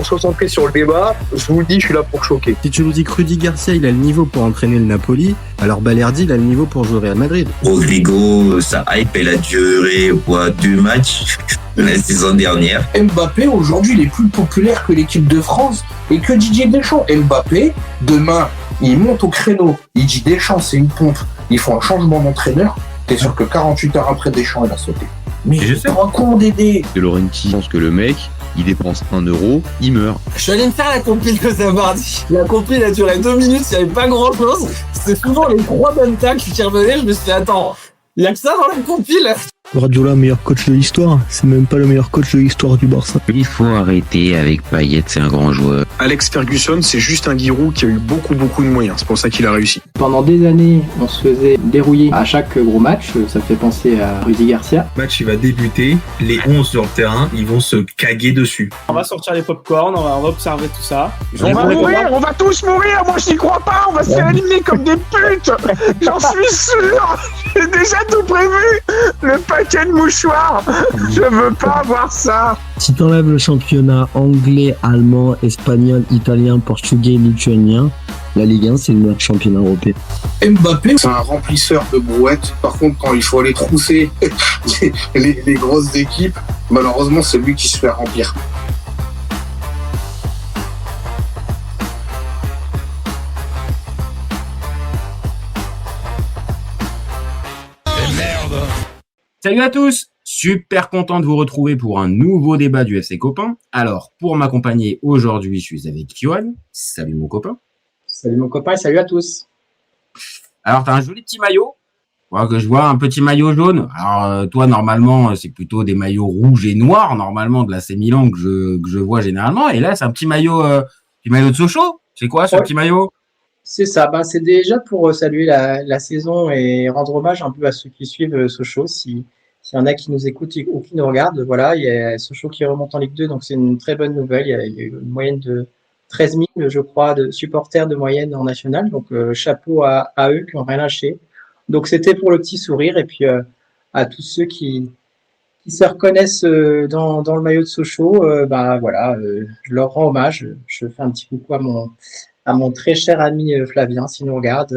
concentré sur le débat, je vous le dis, je suis là pour choquer. Si tu nous dis que Rudy Garcia, il a le niveau pour entraîner le Napoli, alors Balerdi, il a le niveau pour jouer au Real Madrid. Rodrigo, sa hype, elle a duré 2 matchs la saison dernière. Mbappé, aujourd'hui, il est plus populaire que l'équipe de France et que Didier Deschamps. Mbappé, demain, il monte au créneau. Il dit Deschamps, c'est une pompe. Ils font un changement d'entraîneur. T'es sûr que 48 heures après, Deschamps, il a sauté. Mais je sais pas con Dédé. De Laurenti pense que le mec, il dépense 1 euro, il meurt. Je suis allé me faire la compile que ça mardi. La compile a duré 2 minutes, il n'y avait pas grand chose. C'était souvent les 3 bonnes tacles qui revenaient. Je me suis dit, attends, il y a que ça dans la compile. Guardiola, meilleur coach de l'histoire. C'est même pas le meilleur coach de l'histoire du Barça. Il faut arrêter avec Payet, c'est un grand joueur. Alex Ferguson, c'est juste un Giroud qui a eu beaucoup de moyens. C'est pour ça qu'il a réussi. Pendant des années, on se faisait dérouiller à chaque gros match. Ça fait penser à Rudy Garcia. Le match, il va débuter. Les 11 sur le terrain, ils vont se caguer dessus. On va sortir les pop-corn, on va observer tout ça. On va tous mourir. Moi, je n'y crois pas. On va se faire éliminer comme des putes. J'en suis sûr. J'ai déjà tout prévu. Le paquet de mouchoirs. Je veux pas voir ça. Si t'enlèves le championnat anglais, allemand, espagnol, italien, portugais, lituanien, la Ligue 1, c'est le meilleur championnat européen. Mbappé, c'est un remplisseur de brouettes. Par contre, quand il faut aller trousser les grosses équipes, malheureusement, c'est lui qui se fait remplir. Salut à tous, super content de vous retrouver pour un nouveau débat du FC Copain. Alors, pour m'accompagner aujourd'hui, je suis avec Johan. Salut mon copain. Salut mon copain et salut à tous. Alors, t'as un joli petit maillot. Que je vois un petit maillot jaune. Alors, toi, normalement, c'est plutôt des maillots rouges et noirs, normalement, de l'AC Milan que je vois généralement. Et là, c'est un petit maillot de Sochaux. C'est quoi ce petit maillot? C'est ça, c'est déjà pour saluer la saison et rendre hommage un peu à ceux qui suivent Sochaux. S'il y en a qui nous écoutent ou qui nous regardent, voilà, il y a Sochaux qui remonte en Ligue 2, donc c'est une très bonne nouvelle. Il y a eu une moyenne de 13 000, je crois, de supporters de moyenne en national. Donc chapeau à eux qui n'ont rien lâché. Donc c'était pour le petit sourire et puis à tous ceux qui se reconnaissent dans le maillot de Sochaux, voilà, je leur rends hommage. Je fais un petit coucou à mon très cher ami Flavien, s'il nous regarde,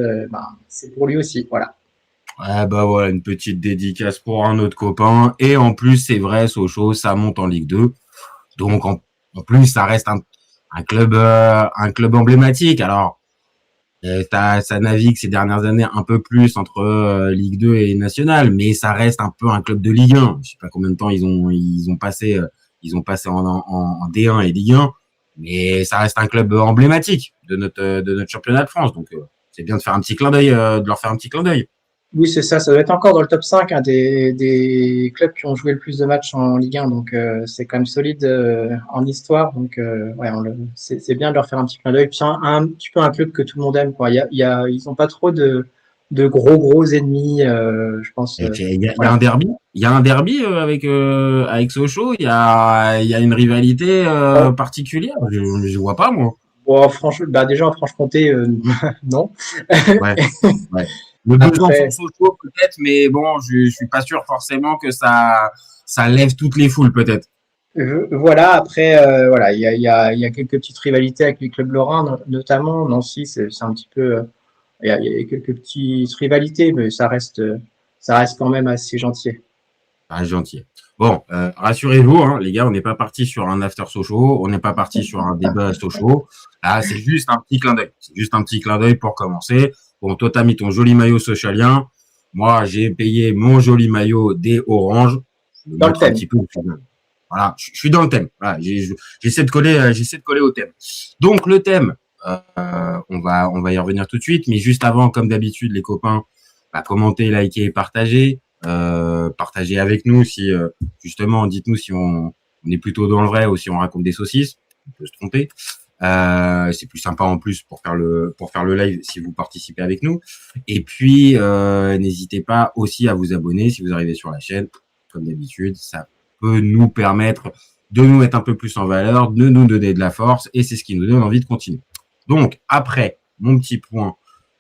c'est pour lui aussi, voilà. Voilà, une petite dédicace pour un autre copain. Et en plus, c'est vrai, Sochaux, ça monte en Ligue 2. Donc, en plus, ça reste un club emblématique. Alors, ça navigue ces dernières années un peu plus entre Ligue 2 et National, mais ça reste un peu un club de Ligue 1. Je sais pas combien de temps ils ont passé en D1 et Ligue 1. Mais ça reste un club emblématique de notre championnat de France. Donc, c'est bien de faire un petit clin d'œil, de leur faire un petit clin d'œil. Oui, c'est ça. Ça doit être encore dans le top 5 des clubs qui ont joué le plus de matchs en Ligue 1. Donc, c'est quand même solide en histoire. Donc, c'est bien de leur faire un petit clin d'œil. Puis, un petit peu un club que tout le monde aime, quoi. Ils n'ont pas trop de gros ennemis, je pense. Il y a un derby. Il y a un derby avec Sochaux. Il y a une rivalité particulière. Je vois pas, moi. Bon, déjà en Franche-Comté, non. Ouais. Le Besançon Sochaux peut-être, mais bon, je suis pas sûr forcément que ça lève toutes les foules peut-être. Voilà. Après, il y a quelques petites rivalités avec les clubs lorrains, notamment Nancy. C'est un petit peu. Il y a quelques petites rivalités, mais ça reste quand même assez gentil. Gentil. Bon, rassurez-vous, hein, les gars, on n'est pas parti sur un after Sochaux, on n'est pas parti sur un débat Sochaux. Là, c'est juste un petit clin d'œil. C'est juste un petit clin d'œil pour commencer. Bon, toi, t'as mis ton joli maillot socialien. Moi, j'ai payé mon joli maillot des Oranges. Dans le thème. Voilà, je suis dans le thème. Voilà, j'essaie de coller au thème. Donc, le thème, on va y revenir tout de suite, mais juste avant, comme d'habitude, les copains, commentez, likez et partagez. Partagez avec nous si justement, dites-nous si on est plutôt dans le vrai ou si on raconte des saucisses. On peut se tromper. C'est plus sympa en plus pour faire le live si vous participez avec nous. Et puis n'hésitez pas aussi à vous abonner si vous arrivez sur la chaîne. Comme d'habitude, ça peut nous permettre de nous mettre un peu plus en valeur, de nous donner de la force, et c'est ce qui nous donne envie de continuer. Donc après mon petit point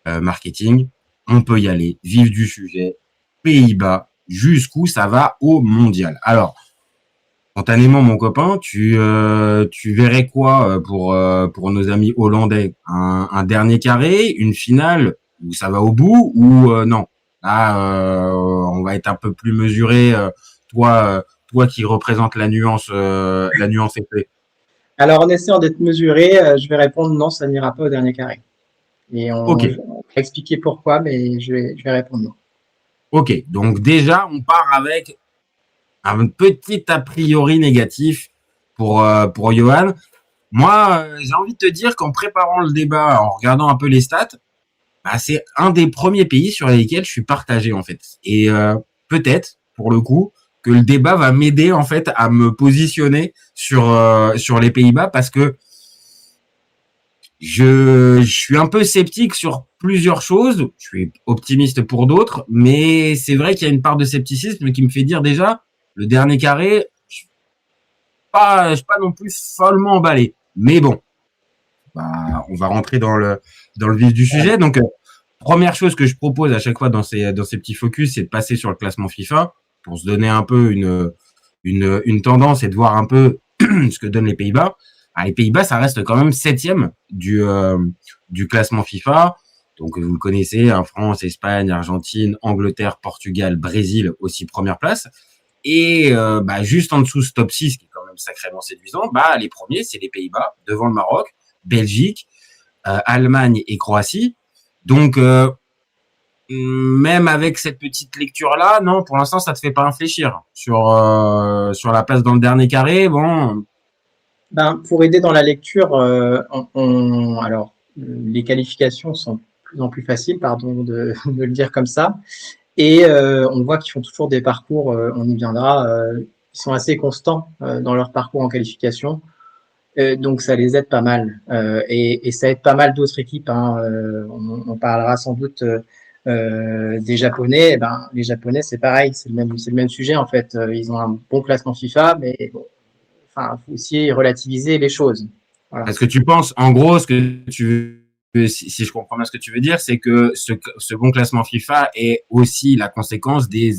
marketing, on peut y aller, vif du sujet. Pays-Bas, jusqu'où ça va au mondial. Alors, spontanément, mon copain, tu verrais quoi pour nos amis hollandais? Un dernier carré, une finale où ça va au bout ou non? Là, on va être un peu plus mesuré. Toi qui représente la nuance épée. Alors, en essayant d'être mesuré, je vais répondre non, ça n'ira pas au dernier carré. Et on va expliquer pourquoi, mais je vais répondre non. Ok, donc déjà, on part avec un petit a priori négatif pour Johan. Moi, j'ai envie de te dire qu'en préparant le débat, en regardant un peu les stats, bah, c'est un des premiers pays sur lesquels je suis partagé en fait. Et peut-être, pour le coup, que le débat va m'aider en fait à me positionner sur les Pays-Bas parce que je suis un peu sceptique sur plusieurs choses. Je suis optimiste pour d'autres, mais c'est vrai qu'il y a une part de scepticisme qui me fait dire déjà le dernier carré, je suis pas non plus follement emballé. Mais bon, bah, on va rentrer dans le vif du sujet. Donc, première chose que je propose à chaque fois dans ces petits focus, c'est de passer sur le classement FIFA pour se donner un peu une tendance et de voir un peu ce que donnent les Pays-Bas. Ah, les Pays-Bas, ça reste quand même 7e du classement FIFA. Donc, vous le connaissez, hein, France, Espagne, Argentine, Angleterre, Portugal, Brésil, aussi première place. Et bah, juste en dessous ce top 6, qui est quand même sacrément séduisant, bah, les premiers, c'est les Pays-Bas, devant le Maroc, Belgique, Allemagne et Croatie. Donc, même avec cette petite lecture-là, non, pour l'instant, ça te fait pas réfléchir sur la place dans le dernier carré. Bon. Ben, pour aider dans la lecture, alors, les qualifications sont de plus en plus faciles, pardon de le dire comme ça. Et on voit qu'ils font toujours des parcours, on y viendra, ils sont assez constants dans leur parcours en qualification. Donc ça les aide pas mal. Et ça aide pas mal d'autres équipes. Hein. On parlera sans doute des Japonais. Eh ben, les Japonais, c'est pareil, c'est le même sujet en fait. Ils ont un bon classement FIFA, mais bon, enfin, faut aussi relativiser les choses. Voilà. Est-ce que tu penses, en gros, ce que tu si je comprends bien ce que tu veux dire, c'est que ce bon classement FIFA est aussi la conséquence des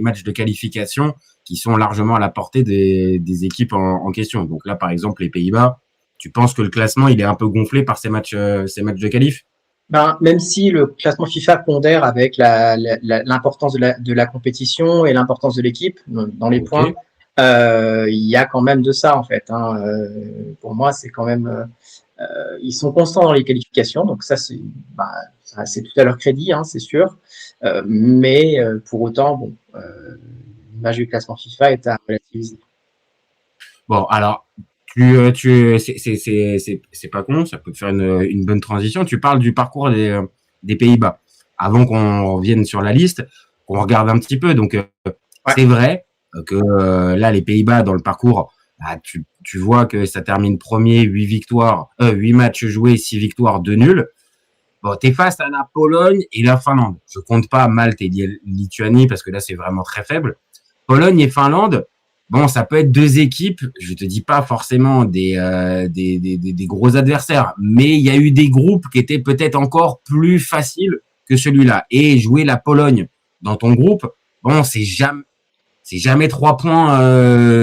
matchs de qualification qui sont largement à la portée des équipes en question. Donc là, par exemple, les Pays-Bas, tu penses que le classement, il est un peu gonflé par ces matchs de qualif? Ben, même si le classement FIFA pondère avec l'importance de la compétition et l'importance de l'équipe dans les points, il y a quand même de ça, en fait. Hein. Pour moi, c'est quand même... ils sont constants dans les qualifications, donc ça, c'est tout à leur crédit, hein, c'est sûr. Mais pour autant, bon, l'image du classement FIFA est à relativiser. Bon, alors, c'est pas con, ça peut faire une bonne transition. Tu parles du parcours des Pays-Bas. Avant qu'on revienne sur la liste, qu'on regarde un petit peu. Donc, c'est vrai que là, les Pays-Bas, dans le parcours, bah, tu vois que ça termine premier, 8 matchs joués, 6 victoires, 2 nuls. Bon, t'es face à la Pologne et la Finlande. Je compte pas Malte et Lituanie parce que là, c'est vraiment très faible. Pologne et Finlande, bon, ça peut être deux équipes, je te dis pas forcément des gros adversaires, mais il y a eu des groupes qui étaient peut-être encore plus faciles que celui-là. Et jouer la Pologne dans ton groupe, bon, c'est jamais 3 points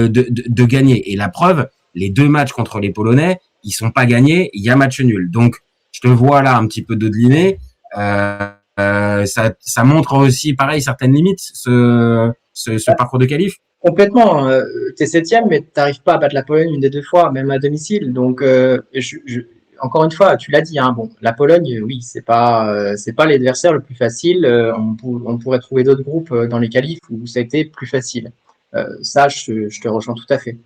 de gagner. Et la preuve, les 2 matchs contre les Polonais, ils sont pas gagnés, il y a match nul. Donc, je te vois là un petit peu dodeliner. Ça montre aussi, pareil, certaines limites, ce parcours de qualif. Complètement. T'es 7e, mais t'arrives pas à battre la Pologne une des 2 fois, même à domicile. Donc, encore une fois, tu l'as dit, hein, bon, la Pologne, oui, c'est pas l'adversaire le plus facile. On pourrait trouver d'autres groupes dans les qualifs où ça a été plus facile. Ça, je te rejoins tout à fait.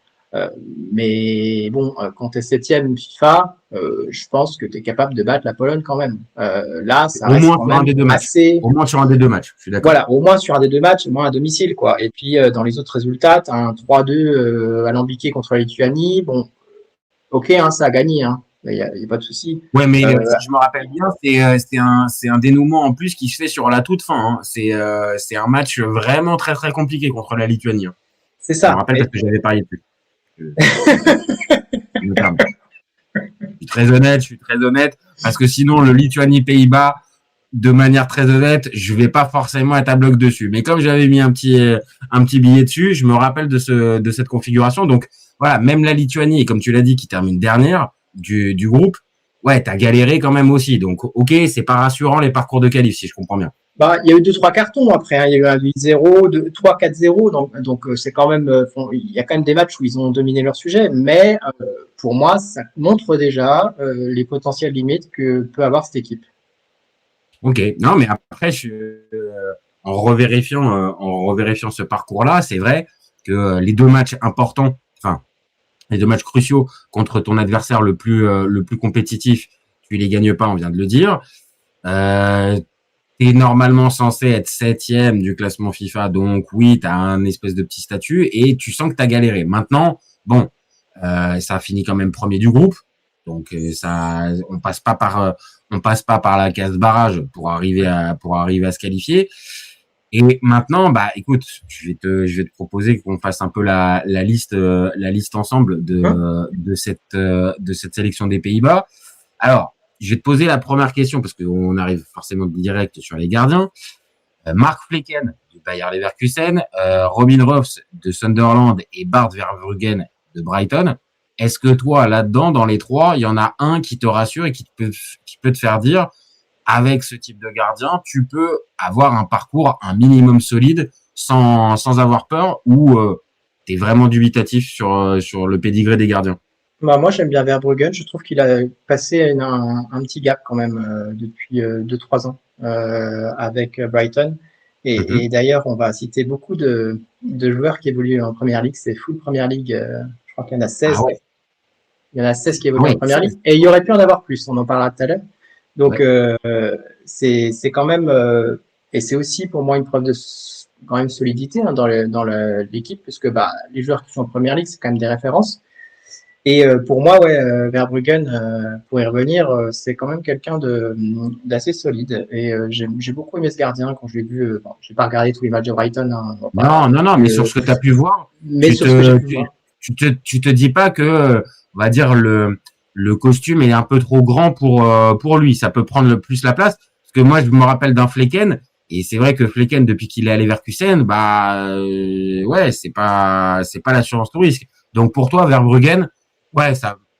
Mais bon, quand tu es 7e FIFA, je pense que tu es capable de battre la Pologne quand même. Là, ça reste quand même assez... Au moins sur un des 2 matchs, je suis d'accord. Voilà, au moins sur un des 2 matchs, au moins à domicile, quoi. Et puis, dans les autres résultats, tu as un 3-2 alambiqué contre la Lituanie. Bon, ok, hein, ça a gagné, hein. Il n'y a pas de souci. Ouais, mais si je me rappelle bien, c'est un dénouement en plus qui se fait sur la toute fin. Hein. C'est un match vraiment très très compliqué contre la Lituanie. Hein. C'est ça. Je me rappelle parce que j'avais parié dessus. Je suis très honnête, parce que sinon le Lituanie-Pays-Bas, de manière très honnête, je vais pas forcément être à bloc dessus. Mais comme j'avais mis un petit billet dessus, je me rappelle de cette configuration. Donc voilà, même la Lituanie, et comme tu l'as dit, qui termine dernière du groupe, ouais, t'as galéré quand même aussi. Donc ok, c'est pas rassurant les parcours de qualif, si je comprends bien. Bah, il y a eu 2-3 cartons après, hein. Il y a eu un 8-0, 3-4-0, donc c'est quand même, il y a quand même des matchs où ils ont dominé leur sujet, mais pour moi, ça montre déjà les potentielles limites que peut avoir cette équipe. Ok, non, mais après, en revérifiant ce parcours-là, c'est vrai que les deux matchs importants, enfin, les deux matchs cruciaux contre ton adversaire le plus compétitif, tu les gagnes pas, on vient de le dire. T'es normalement censé être 7e du classement FIFA, donc oui, t'as un espèce de petit statut et tu sens que t'as galéré. Maintenant, bon, ça a fini quand même premier du groupe, donc on passe pas par la case barrage pour arriver à se qualifier. Et maintenant, bah, écoute, je vais te proposer qu'on fasse un peu la liste ensemble de cette sélection des Pays-Bas. Alors, je vais te poser la première question parce qu'on arrive forcément direct sur les gardiens. Mark Flecken du Bayer Leverkusen, Robin Ruffs de Sunderland et Bart Verbruggen de Brighton. Est-ce que toi, là-dedans, dans les trois, il y en a un qui te rassure et qui peut te faire dire, avec ce type de gardien, tu peux avoir un parcours un minimum solide sans avoir peur, ou t'es vraiment dubitatif sur le pédigré des gardiens? Bah, moi, j'aime bien Verbruggen. Je trouve qu'il a passé un petit gap quand même depuis 2-3 ans avec Brighton. Et d'ailleurs, on va citer beaucoup de joueurs qui évoluent en Première Ligue. C'est full Première Ligue. Je crois qu'il y en a 16. Ah ouais. Il y en a 16 qui évoluent en Première Ligue. Et il y aurait pu en avoir plus. On en parlera tout à l'heure. Donc, c'est quand même... et c'est aussi pour moi une preuve de quand même solidité hein, dans l'équipe, parce que bah, les joueurs qui sont en Première Ligue, c'est quand même des références. Et pour moi, ouais, Verbruggen, pour y revenir, c'est quand même quelqu'un d'assez solide. Et j'ai beaucoup aimé ce gardien quand je l'ai vu. Bon, j'ai pas regardé tous les matchs de Brighton. Hein, non, mais sur ce que tu as pu voir, tu te dis pas que, on va dire, le costume est un peu trop grand pour lui. Ça peut prendre plus la place. Parce que moi, je me rappelle d'un Flecken. Et c'est vrai que Flecken, depuis qu'il est à Leverkusen, bah, ouais, c'est pas l'assurance tout risque. Donc pour toi, Verbruggen, ouais,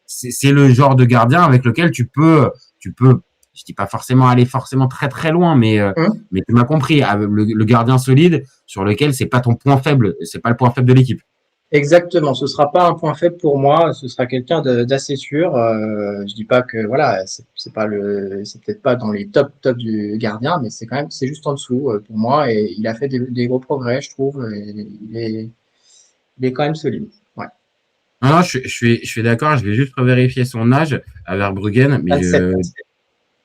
c'est le genre de gardien avec lequel tu peux, je dis pas forcément aller forcément très très loin, mais tu m'as compris, le gardien solide sur lequel c'est pas ton point faible, c'est pas le point faible de l'équipe. Exactement, ce sera pas un point faible pour moi, ce sera quelqu'un d'assez sûr. Je dis pas que voilà, c'est peut-être pas dans les top du gardien, mais c'est juste en dessous pour moi, et il a fait des gros progrès, je trouve, et il est quand même solide. Ouais. Non, je suis d'accord, je vais juste revérifier son âge à Verbruggen, mais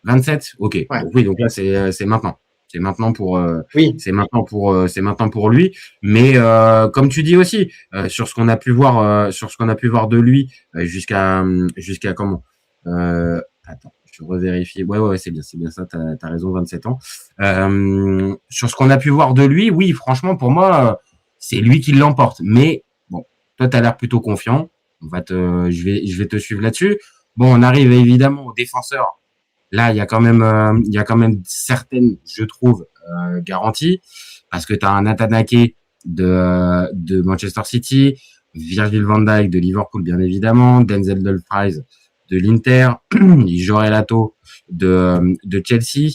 27, ok. Ouais. Donc, oui, donc là c'est maintenant. C'est maintenant pour lui. Mais comme tu dis aussi, sur ce qu'on a pu voir de lui jusqu'à comment attends, je revérifie. Ouais, c'est bien ça. T'as raison, 27 ans. Sur ce qu'on a pu voir de lui, oui, franchement, pour moi, c'est lui qui l'emporte. Mais bon, toi, t'as l'air plutôt confiant. Je vais te suivre là-dessus. Bon, on arrive évidemment aux défenseurs. Là, il y a quand même certaines, je trouve, garanties, parce que tu as un Nathan Ake de Manchester City, Virgil van Dijk de Liverpool, bien évidemment, Denzel Dumfries de l'Inter, Jorel Lato de Chelsea,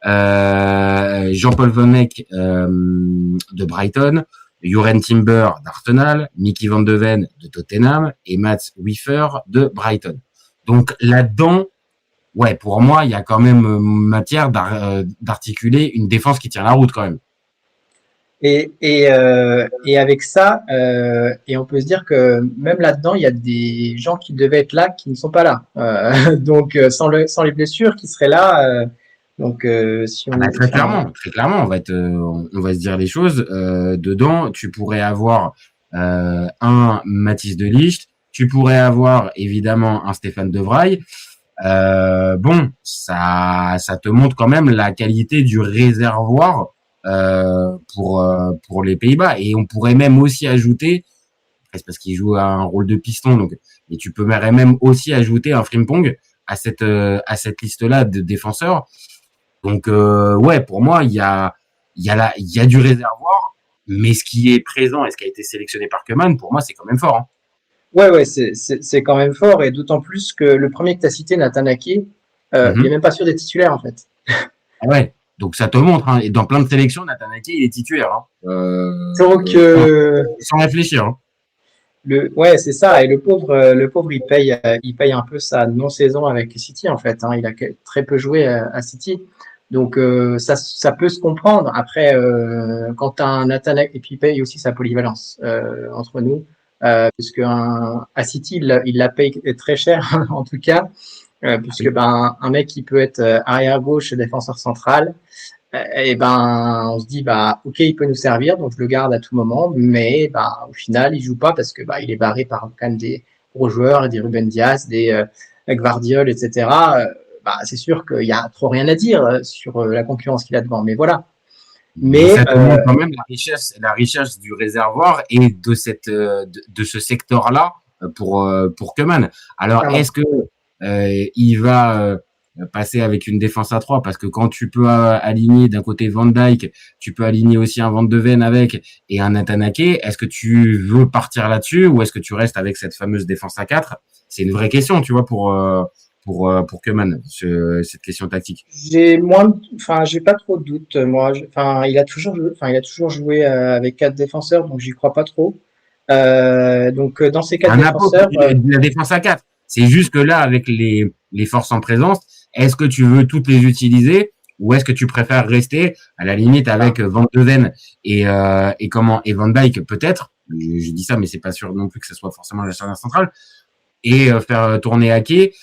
Jean-Paul Van Eyck de Brighton, Juren Timber d'Arsenal, Mickey Van de Ven de Tottenham et Mats Wiefer de Brighton. Donc là-dedans, ouais, pour moi, il y a quand même matière d'articuler une défense qui tient la route quand même. Et avec ça, et on peut se dire que même là-dedans, il y a des gens qui devaient être là qui ne sont pas là. Donc sans les blessures, qui seraient là. Donc si on très clairement, on va se dire les choses. Dedans, tu pourrais avoir un Mathis de Ligt, tu pourrais avoir évidemment un Stéphane De Vrij. Bon, ça te montre quand même la qualité du réservoir pour les Pays-Bas, et on pourrait même aussi ajouter, c'est parce qu'il joue un rôle de piston, donc, et tu peux même aussi ajouter un Frimpong à cette liste-là de défenseurs. Donc ouais, pour moi, il y a du réservoir, mais ce qui est présent et ce qui a été sélectionné par Koeman, pour moi, c'est quand même fort. Hein. Ouais, c'est quand même fort, et d'autant plus que le premier que tu as cité, Nathan Ake, il est même pas sûr d'être titulaire en fait. Ah ouais, donc ça te montre, hein. Et dans plein de sélections, Nathan Ake, il est titulaire. Hein. Donc, sans réfléchir. Hein. Ouais, c'est ça. Et le pauvre, il paye un peu sa non-saison avec City en fait. Hein. Il a très peu joué à City, donc ça peut se comprendre. Après, quand tu as un Nathan Ake, et puis il paye aussi sa polyvalence entre nous, puisque à City, il la paye très cher en tout cas. Puisque un mec qui peut être arrière gauche, défenseur central, et on se dit ok, il peut nous servir, donc je le garde à tout moment, mais au final il joue pas parce que il est barré par quand même des gros joueurs, des Ruben Dias, des Gvardiol, etc. C'est sûr qu'il y a trop rien à dire sur la concurrence qu'il a devant, mais voilà. Mais ça montre quand même la richesse du réservoir et de ce secteur-là pour Koeman. Alors est-ce que il va passer avec une défense à 3 parce que quand tu peux aligner d'un côté Van Dijk, tu peux aligner aussi un Van de Ven avec et un Nathan Ake, est-ce que tu veux partir là-dessus ou est-ce que tu restes avec cette fameuse défense à 4? C'est une vraie question, tu vois, pour Koeman, cette question tactique. J'ai pas trop de doutes, moi. Il a toujours joué avec 4 défenseurs, donc j'y crois pas trop. Donc dans ces 4 défenseurs, la défense à 4. C'est juste que là, avec les forces en présence, est-ce que tu veux toutes les utiliser ou est-ce que tu préfères rester à la limite avec Van de Ven et Van Dijk peut-être. Je dis ça, mais c'est pas sûr non plus que ce soit forcément la charnière centrale et faire tourner Ake.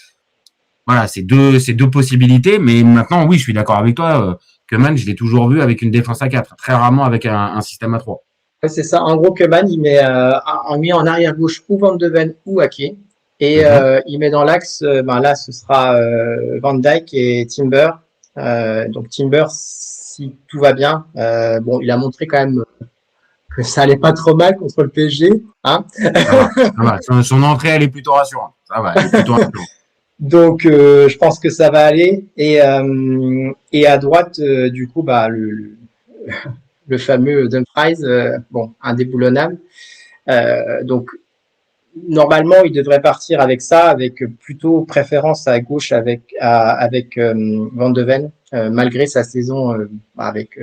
Voilà, c'est deux possibilités, mais maintenant, oui, je suis d'accord avec toi. Koeman, je l'ai toujours vu avec une défense à 4, très rarement avec un système à 3. Ouais, c'est ça. En gros, Koeman, il met en arrière gauche ou Van de Ven ou Ake, et il met dans l'axe. Là, ce sera Van Dijk et Timber. Donc Timber, si tout va bien, il a montré quand même que ça allait pas trop mal contre le PSG, hein. Ça va. Son entrée, elle est plutôt rassurante. Ça va, elle est plutôt rassurante. Donc, je pense que ça va aller. Et à droite, du coup, le fameux Dumfries, indéboulonnable. Donc, normalement, il devrait partir avec ça, avec plutôt préférence à gauche avec Van de Ven, malgré sa saison avec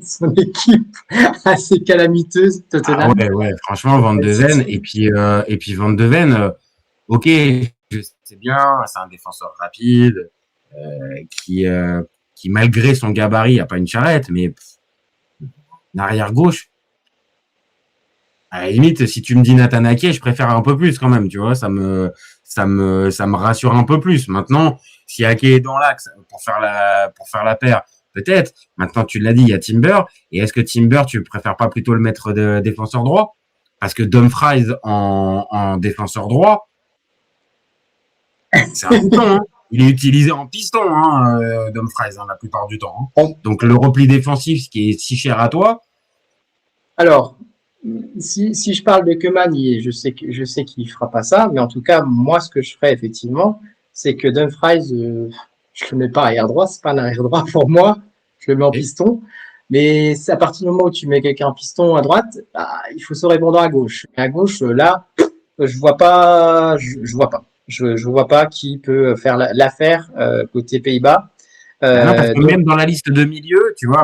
son équipe assez calamiteuse. Ah ouais, franchement, Van de Ven et puis Van de Ven, ok. Je sais bien, c'est un défenseur rapide qui malgré son gabarit a pas une charrette, mais une arrière gauche. À la limite, si tu me dis Nathan Ake, je préfère un peu plus quand même, tu vois, ça me rassure un peu plus. Maintenant, si Ake est dans l'axe pour faire la paire, peut-être. Maintenant, tu l'as dit, il y a Timber. Et est-ce que Timber, tu préfères pas plutôt le mettre de défenseur droit? Parce que Dumfries en défenseur droit, c'est un piston, hein. Il est utilisé en piston, Dumfries, la plupart du temps. Hein. Donc le repli défensif, ce qui est si cher à toi. Alors, si je parle de Koeman, je sais qu'il fera pas ça, mais en tout cas, moi, ce que je ferais effectivement, c'est que Dumfries, je le mets pas arrière droit, c'est pas un arrière droit pour moi, je le mets en piston. Mais c'est à partir du moment où tu mets quelqu'un en piston à droite, il faut se répondre à gauche. Et à gauche, là, je vois pas. Je vois pas qui peut faire l'affaire côté Pays-Bas. Non, parce que même dans la liste de milieu, tu vois,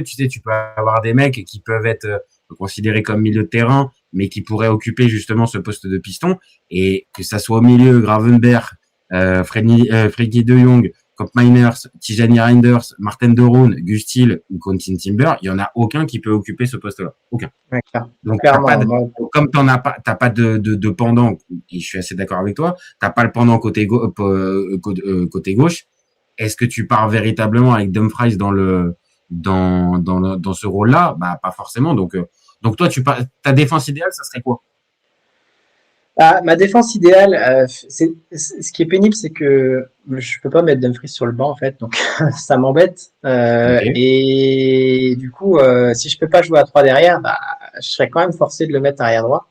tu sais, tu peux avoir des mecs qui peuvent être considérés comme milieu de terrain, mais qui pourraient occuper justement ce poste de piston, et que ça soit au milieu Gravenberch, Frenkie de Jong, Koopmeiners, Tijani Reinders, Martin de Roon, Gustil ou Quentin Timber, il y en a aucun qui peut occuper ce poste-là. Aucun. Ouais, donc, comme t'as pas de pendant, et je suis assez d'accord avec toi, t'as pas le pendant côté gauche. Est-ce que tu pars véritablement avec Dumfries dans ce rôle-là? Pas forcément. Donc toi, ta défense idéale, ça serait quoi? Ma défense idéale, ce qui est pénible, c'est que je peux pas mettre Dumfries sur le banc en fait, donc ça m'embête. Okay. Et du coup, si je peux pas jouer à 3 derrière, je serais quand même forcé de le mettre arrière droit.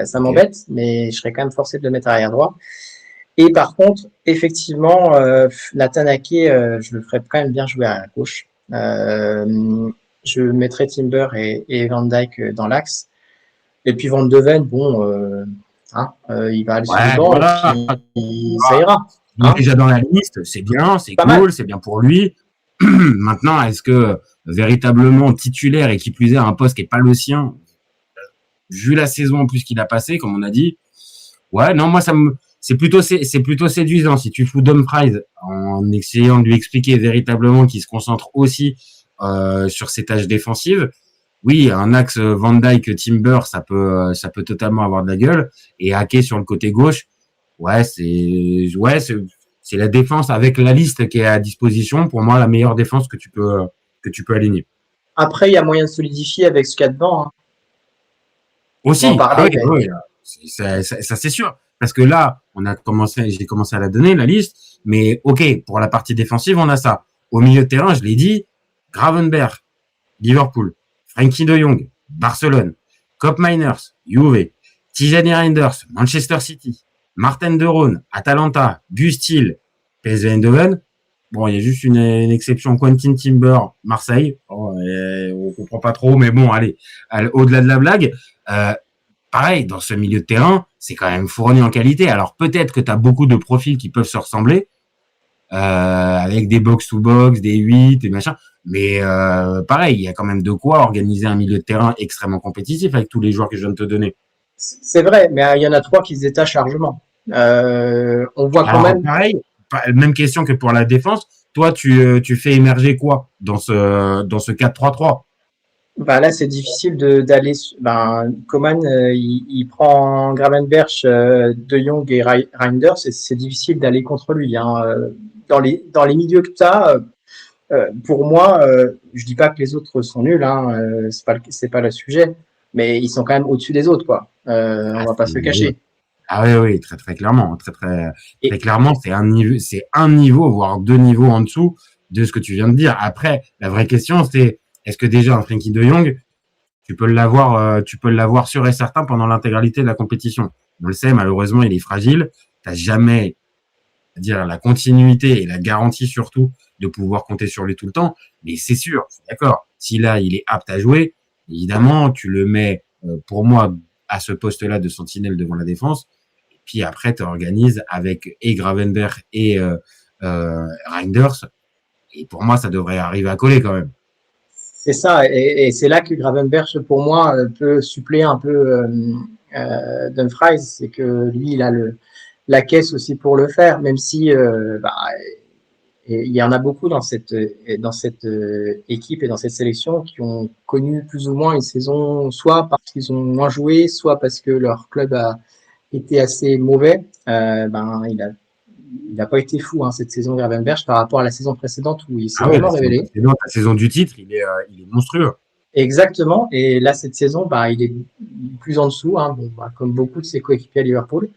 Ça m'embête, mais je serais quand même forcé de le mettre arrière droit. Et par contre, effectivement, Nathan Ake, je le ferais quand même bien jouer à la gauche. Je mettrais Timber et Van Dijk dans l'axe. Et puis Van de Ven, bon, il va aller sur le banc, voilà. ça ira. Il est déjà dans la liste, c'est bien, c'est cool, c'est bien pour lui. Maintenant, est-ce que véritablement titulaire et qui plus est à un poste qui n'est pas le sien, vu la saison en plus qu'il a passé, comme on a dit, ouais, non, moi c'est plutôt séduisant si tu fous Dumfries en essayant de lui expliquer véritablement qu'il se concentre aussi sur ses tâches défensives. Oui, un axe Van Dijk Timber, ça peut totalement avoir de la gueule. Et Ake sur le côté gauche, c'est la défense avec la liste qui est à disposition. Pour moi, la meilleure défense que tu peux aligner. Après, il y a moyen de solidifier avec ce qu'il y a devant. Hein. Aussi, ça c'est sûr. Parce que là, j'ai commencé à la donner, la liste. Mais ok, pour la partie défensive, on a ça. Au milieu de terrain, je l'ai dit, Gravenberch, Liverpool, Frenkie de Jong, Barcelone, Koopmeiners, Juve, Tijani Reinders, Manchester City, Martin de Roon, Atalanta, Gus Til, PSV Eindhoven. Bon, il y a juste une exception, Quentin Timber, Marseille. Bon, on comprend pas trop, mais bon, allez, au-delà de la blague, pareil, dans ce milieu de terrain, c'est quand même fourni en qualité. Alors peut-être que tu as beaucoup de profils qui peuvent se ressembler, avec des box-to-box, des 8, des machins. Mais pareil, il y a quand même de quoi organiser un milieu de terrain extrêmement compétitif avec tous les joueurs que je viens de te donner. C'est vrai, mais il y en a 3 qui se détachent largement. On voit quand même... Pareil, même question que pour la défense. Toi, tu fais émerger quoi dans ce 4-3-3? Bah là, c'est difficile d'aller... Coman, il prend Gravenberch, De Jong et Reinders, et c'est difficile d'aller contre lui. Hein. Dans les milieux que tu as... pour moi, je dis pas que les autres sont nuls, hein, c'est pas le sujet, mais ils sont quand même au-dessus des autres, quoi. On va pas se le cacher. Ah oui, très très clairement, très clairement, c'est un niveau, voire 2 niveaux en dessous de ce que tu viens de dire. Après, la vraie question, c'est est-ce que déjà un Frenkie de Jong, tu peux l'avoir sûr et certain pendant l'intégralité de la compétition. On le sait, malheureusement, il est fragile. T'as jamais, dire la continuité et la garantie surtout de pouvoir compter sur lui tout le temps. Mais c'est sûr, d'accord. Si là, il est apte à jouer, évidemment, tu le mets, pour moi, à ce poste-là de sentinelle devant la défense. Et puis après, tu organises avec et Gravenberch et Reinders. Et pour moi, ça devrait arriver à coller quand même. C'est ça. Et c'est là que Gravenberch, pour moi, peut suppléer un peu Dumfries. C'est que lui, il a la caisse aussi pour le faire, même si il y en a beaucoup dans cette équipe et dans cette sélection qui ont connu plus ou moins une saison, soit parce qu'ils ont moins joué, soit parce que leur club a été assez mauvais. Il n'a pas été fou cette saison Gravenberch par rapport à la saison précédente où il s'est vraiment révélé. La saison du titre, il est monstrueux. Exactement. Et là, cette saison, il est plus en dessous, comme beaucoup de ses coéquipiers à Liverpool.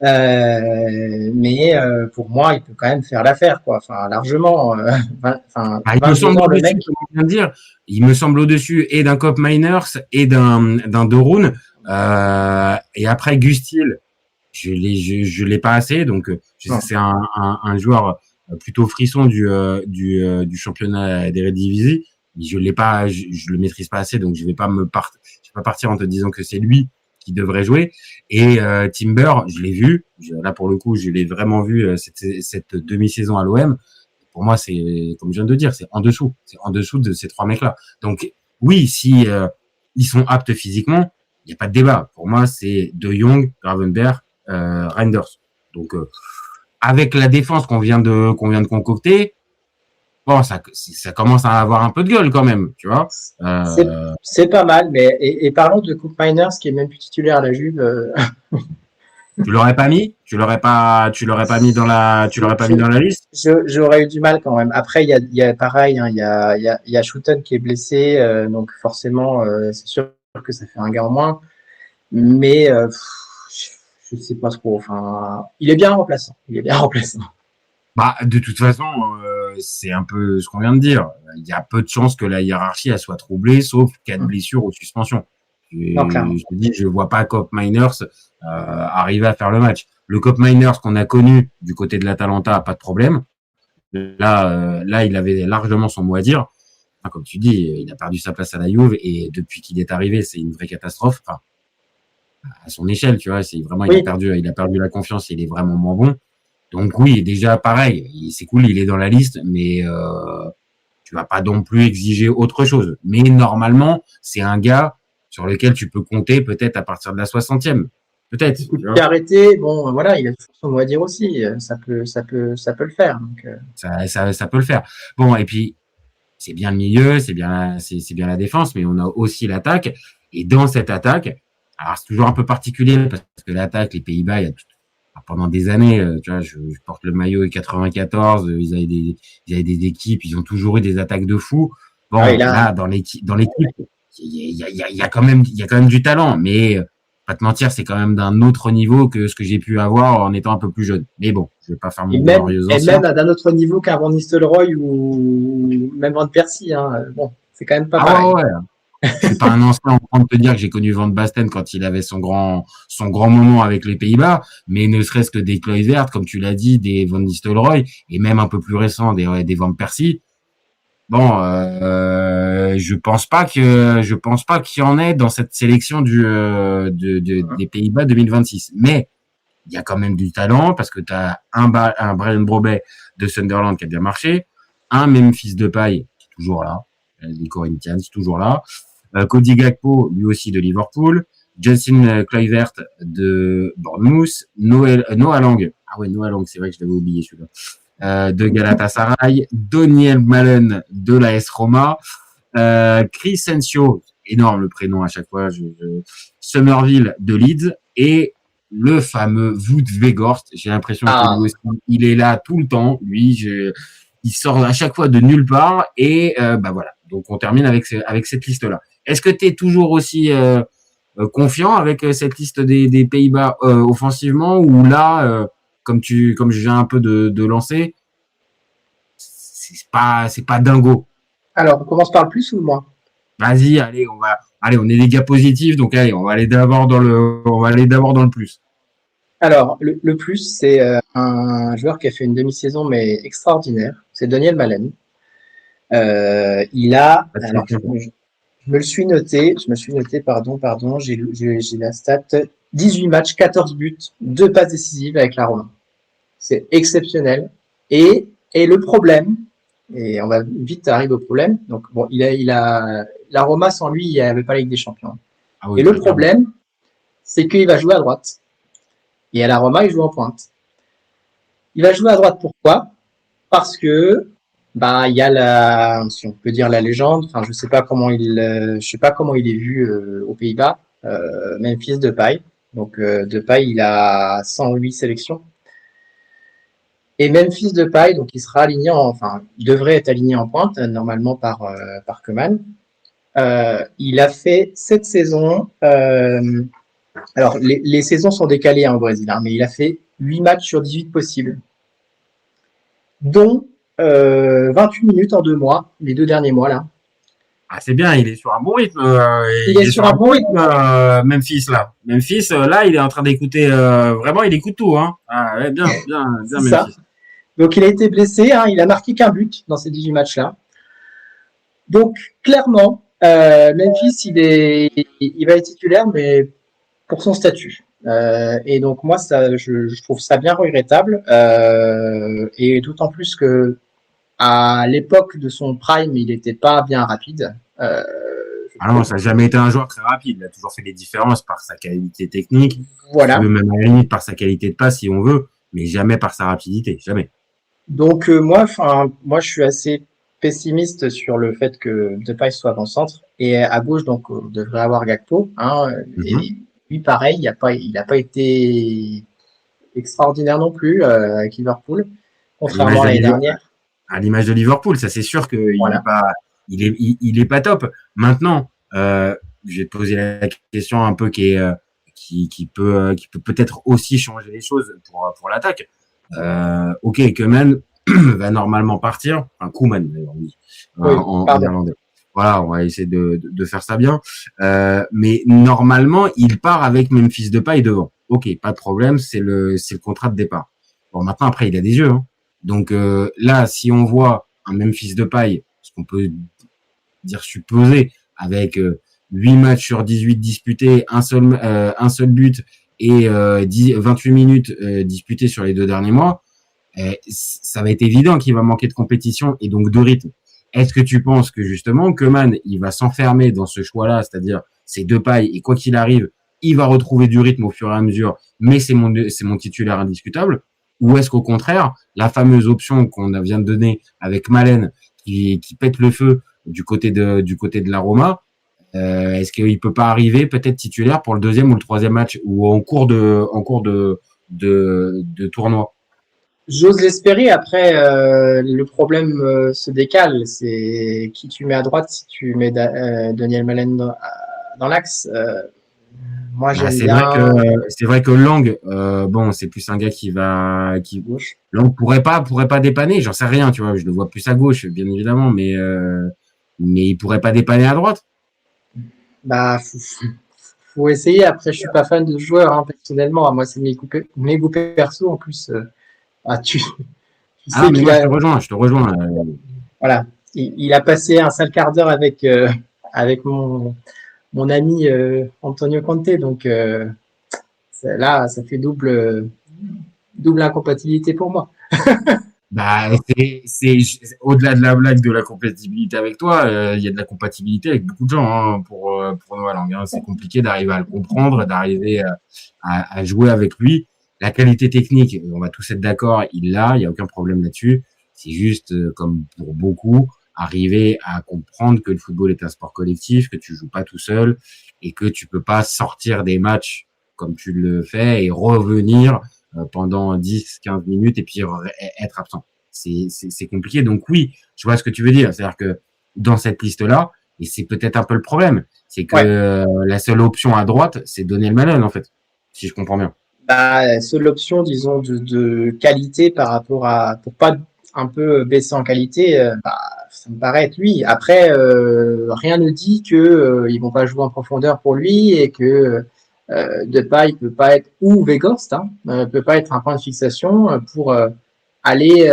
Mais pour moi, il peut quand même faire l'affaire, quoi. Enfin, largement. Il me semble au-dessus, comme on vient de dire. Il me semble au-dessus et d'un Koopmeiners et d'un De Roon. Et après Gus Til, je l'ai pas assez, donc c'est un joueur plutôt frisson du championnat d'Eredivisie. Je l'ai pas, je le maîtrise pas assez, donc je vais pas partir en te disant que c'est lui qui devrait jouer. Et Timber, je l'ai vu. Là, pour le coup, je l'ai vraiment vu cette demi-saison à l'OM. Pour moi, c'est, comme je viens de dire, c'est en dessous. C'est en dessous de ces 3 mecs-là. Donc, oui, si ils sont aptes physiquement, il n'y a pas de débat. Pour moi, c'est De Jong, Gravenberch, Reinders. Donc, avec la défense qu'on vient de concocter, bon, ça commence à avoir un peu de gueule quand même, tu vois. C'est pas mal, mais et parlons de Koopmeiners qui est même plus titulaire à la Juve. Tu l'aurais pas mis? Tu l'aurais pas mis dans la liste? J'aurais eu du mal quand même. Après, il y a pareil, il y a Schouten qui est blessé, donc forcément, c'est sûr que ça fait un gars en moins. Mais je sais pas trop. Enfin, il est bien remplaçant. De toute façon, c'est un peu ce qu'on vient de dire. Il y a peu de chances que la hiérarchie elle soit troublée, sauf cas de blessure ou suspension. Non, clairement. Je te dis, je vois pas Cop Miners arriver à faire le match. Le Cop Miners qu'on a connu du côté de l'Atalanta, pas de problème. Là, il avait largement son mot à dire. Enfin, comme tu dis, il a perdu sa place à la Juve et depuis qu'il est arrivé, c'est une vraie catastrophe. Enfin, à son échelle, tu vois, c'est vraiment, Oui. il a perdu la confiance, il est vraiment moins bon. Donc oui, déjà pareil, c'est cool, il est dans la liste, mais tu vas pas non plus exiger autre chose. Mais normalement, c'est un gars sur lequel tu peux compter peut-être à partir de la 60e. Peut-être. tu vois. Puis arrêter, bon, voilà, il a toujours son mot à dire aussi. Ça peut le faire. Donc, Ça peut le faire. Bon, et puis, c'est bien le milieu, c'est bien la défense, mais on a aussi l'attaque. Et dans cette attaque, alors c'est toujours un peu particulier parce que l'attaque, les Pays-Bas, pendant des années, tu vois, je porte le maillot 94, ils avaient des équipes, ils ont toujours eu des attaques de fou. Bon, là, dans l'équipe, il y a quand même du talent, mais pas te mentir, c'est quand même d'un autre niveau que ce que j'ai pu avoir en étant un peu plus jeune. Mais bon, je vais pas faire mon glorieux ancien. Et même d'un autre niveau qu'un Van Nistelrooy ou même Van Persie. Hein. Bon, c'est quand même pas pareil. Ouais. Je suis pas un ancien en train de te dire que j'ai connu Van Basten quand il avait son grand moment avec les Pays-Bas, mais ne serait-ce que des Kluivert, comme tu l'as dit, des Van Nistelrooy, et même un peu plus récents, des Van Persie. Bon, je pense pas qu'il y en ait dans cette sélection des Pays-Bas 2026. Mais il y a quand même du talent parce que tu as un Brian Brobbey de Sunderland qui a bien marché, un Memphis Depay qui est toujours là, les Corinthians toujours là, Cody Gakpo lui aussi de Liverpool, Justin Kluivert de Bournemouth, Noah Lang. Ah ouais, Noah Lang, c'est vrai que je l'avais oublié celui-là. De Galatasaray, Daniel Malen de l'AS Roma, Chris Sensio, énorme le prénom à chaque fois, Somerville de Leeds et le fameux Wout Weghorst. J'ai l'impression que lui aussi, il est là tout le temps. Lui, il sort à chaque fois de nulle part et voilà. Donc on termine avec cette liste-là. Est-ce que tu es toujours aussi confiant avec cette liste des Pays-Bas offensivement ou là comme je viens un peu de lancer, c'est pas dingo. Alors, on commence par le plus ou le moins? Vas-y, on est des gars positifs, donc allez, on va aller d'abord dans le plus. Alors, le plus, c'est un joueur qui a fait une demi-saison, mais extraordinaire. C'est Daniel Malen. Il a, alors, je me suis noté, pardon, j'ai la stat, 18 matchs, 14 buts, 2 passes décisives avec la Roma. C'est exceptionnel. Et le problème, et on va vite arriver au problème, donc bon, la Roma sans lui, il n'y avait pas la Ligue des Champions. Ah oui, et le problème, c'est qu'il va jouer à droite. Et à la Roma, il joue en pointe. Il va jouer à droite, pourquoi? Parce que il y a si on peut dire la légende, enfin je sais pas comment il est vu aux Pays-Bas, Memphis Depay. Donc Depay, il a 108 sélections. Et Memphis Depay, donc il sera aligné il devrait être aligné en pointe normalement par Koeman. Il a fait cette saison. Alors les saisons sont décalées au Brésil, mais il a fait 8 matchs sur 18 possibles, dont 28 minutes en 2 mois, les 2 derniers mois là. Ah, c'est bien, il est sur un bon rythme. Il est sur un bon rythme. Memphis là. Memphis là, il est en train d'écouter. Vraiment, il écoute tout, hein. Ah, ouais, bien, Memphis. Ça. Donc il a été blessé, il a marqué qu'un but dans ces 18 matchs là. Donc clairement, Memphis il va être titulaire, mais pour son statut. Et donc moi, je trouve ça bien regrettable. Et d'autant plus que à l'époque de son prime, il n'était pas bien rapide. Non, ça n'a jamais été un joueur très rapide. Il a toujours fait des différences par sa qualité technique. Voilà. Même à la limite par sa qualité de passe, si on veut, mais jamais par sa rapidité. Jamais. Donc moi, je suis assez pessimiste sur le fait que Depay soit avant-centre. Et à gauche, donc, on devrait avoir Gakpo. Et lui, pareil, il n'a pas été extraordinaire non plus avec Liverpool, contrairement à l'année dernière. À l'image de Liverpool, ça c'est sûr qu'il il est pas top. Maintenant, je vais te poser la question un peu qui peut peut-être aussi changer les choses pour l'attaque. Ok, Koeman va normalement partir. Koeman d'ailleurs, oui, en néerlandais. Voilà, on va essayer de faire ça bien. Mais normalement, il part avec Memphis Depay devant. Ok, pas de problème, c'est le contrat de départ. Bon, maintenant, après, il a des yeux. Hein. Donc là, si on voit un Memphis Depay, ce qu'on peut dire supposé, avec 8 matchs sur 18 disputés, un seul but et 28 minutes disputées sur les 2 derniers mois, ça va être évident qu'il va manquer de compétition et donc de rythme. Est-ce que tu penses que justement Koeman, il va s'enfermer dans ce choix-là, c'est-à-dire c'est Depay et quoi qu'il arrive, il va retrouver du rythme au fur et à mesure, mais c'est mon titulaire indiscutable? Ou est-ce qu'au contraire, la fameuse option qu'on vient de donner avec Malen qui pète le feu du côté de la Roma, est-ce qu'il peut pas arriver peut-être titulaire pour le 2e ou le 3e match ou en cours de tournoi? J'ose l'espérer. Après, le problème se décale. C'est qui tu mets à droite si tu mets Daniel Malen dans l'axe. Moi, j'aime bien. C'est vrai que Lang, bon, c'est plus un gars Lang pourrait pas dépanner. J'en sais rien, tu vois. Je le vois plus à gauche, bien évidemment, mais il pourrait pas dépanner à droite. Bah, faut essayer. Après, je suis pas fan de ce joueur, hein, personnellement. Moi, c'est mes goûts perso en plus. Tu sais mais moi, je te rejoins. Voilà, il a passé un sale quart d'heure avec mon ami Antonio Conte, donc là, ça fait double incompatibilité pour moi. Bah, c'est au-delà de la blague de la compatibilité avec toi, il y a de la compatibilité avec beaucoup de gens hein, pour Noah Lang. Hein. C'est compliqué d'arriver à le comprendre, d'arriver à jouer avec lui. La qualité technique, on va tous être d'accord, il y a aucun problème là-dessus. C'est juste, comme pour beaucoup, arriver à comprendre que le football est un sport collectif, que tu joues pas tout seul et que tu peux pas sortir des matchs comme tu le fais et revenir pendant 10-15 minutes et puis être absent. C'est compliqué. Donc oui, je vois ce que tu veux dire. C'est-à-dire que dans cette liste-là, et c'est peut-être un peu le problème, c'est que la seule option à droite, c'est Daniel Malen, en fait, si je comprends bien. Bah, seule option, disons, de qualité par rapport à, pour pas un peu baisser en qualité, ça me paraît être lui. Après, rien ne dit que ils vont pas jouer en profondeur pour lui et que Depay peut pas être, ou Weghorst, peut pas être un point de fixation pour aller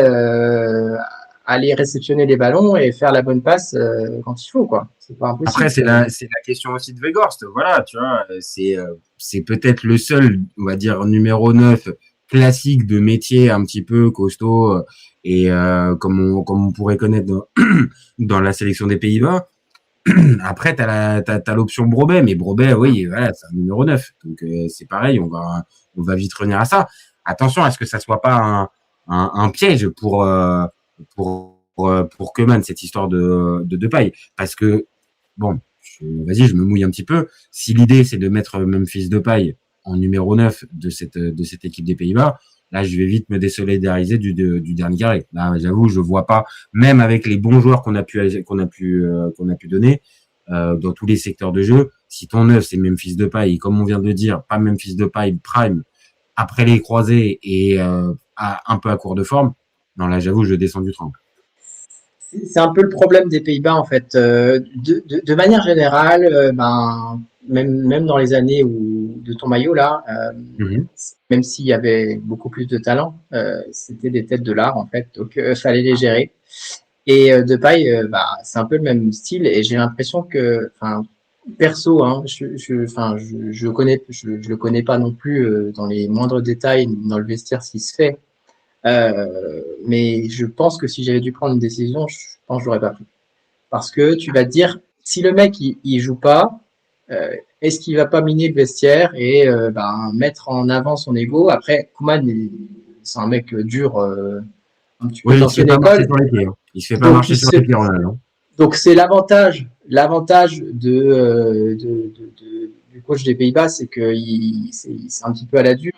réceptionner les ballons et faire la bonne passe quand il faut, quoi. C'est pas impossible. Après, c'est la question aussi de Weghorst. Voilà, tu vois, c'est peut-être le seul, on va dire, numéro 9 classique de métier un petit peu costaud et comme on pourrait connaître dans la sélection des Pays-Bas. Après, t'as l'option Brobbey, mais Brobbey, oui, voilà, c'est un numéro 9. Donc c'est pareil, on va vite revenir à ça. Attention à ce que ça soit pas un piège pour Koeman, cette histoire de Depay, parce que bon, vas-y, je me mouille un petit peu. Si l'idée c'est de mettre Memphis Depay en numéro 9 de cette équipe des Pays-Bas, là je vais vite me désolidariser du dernier carré. Là, j'avoue, je vois pas, même avec les bons joueurs qu'on a pu donner dans tous les secteurs de jeu, si ton 9 c'est Memphis Depay, et comme on vient de le dire, pas Memphis Depay prime après les croisés et un peu à court de forme, non là j'avoue, je descends du train. C'est un peu le problème des Pays-Bas, en fait. De manière générale, même dans les années de ton maillot, là, même s'il y avait beaucoup plus de talent, c'était des têtes de l'art, en fait. Donc, fallait les gérer. Et Depay, c'est un peu le même style. Et j'ai l'impression que, perso, je le connais pas non plus dans les moindres détails, dans le vestiaire, ce qui se fait. Mais je pense que si j'avais dû prendre une décision, je pense que je l'aurais pas pris. Parce que tu vas te dire, si le mec il joue pas, est-ce qu'il va pas miner le vestiaire et mettre en avant son ego? Après, Koeman, c'est un mec dur, un petit peu d'ancienne école. Il se fait pas marcher sur les pieds en là. Donc c'est l'avantage du coach des Pays-Bas, c'est que c'est un petit peu à la dure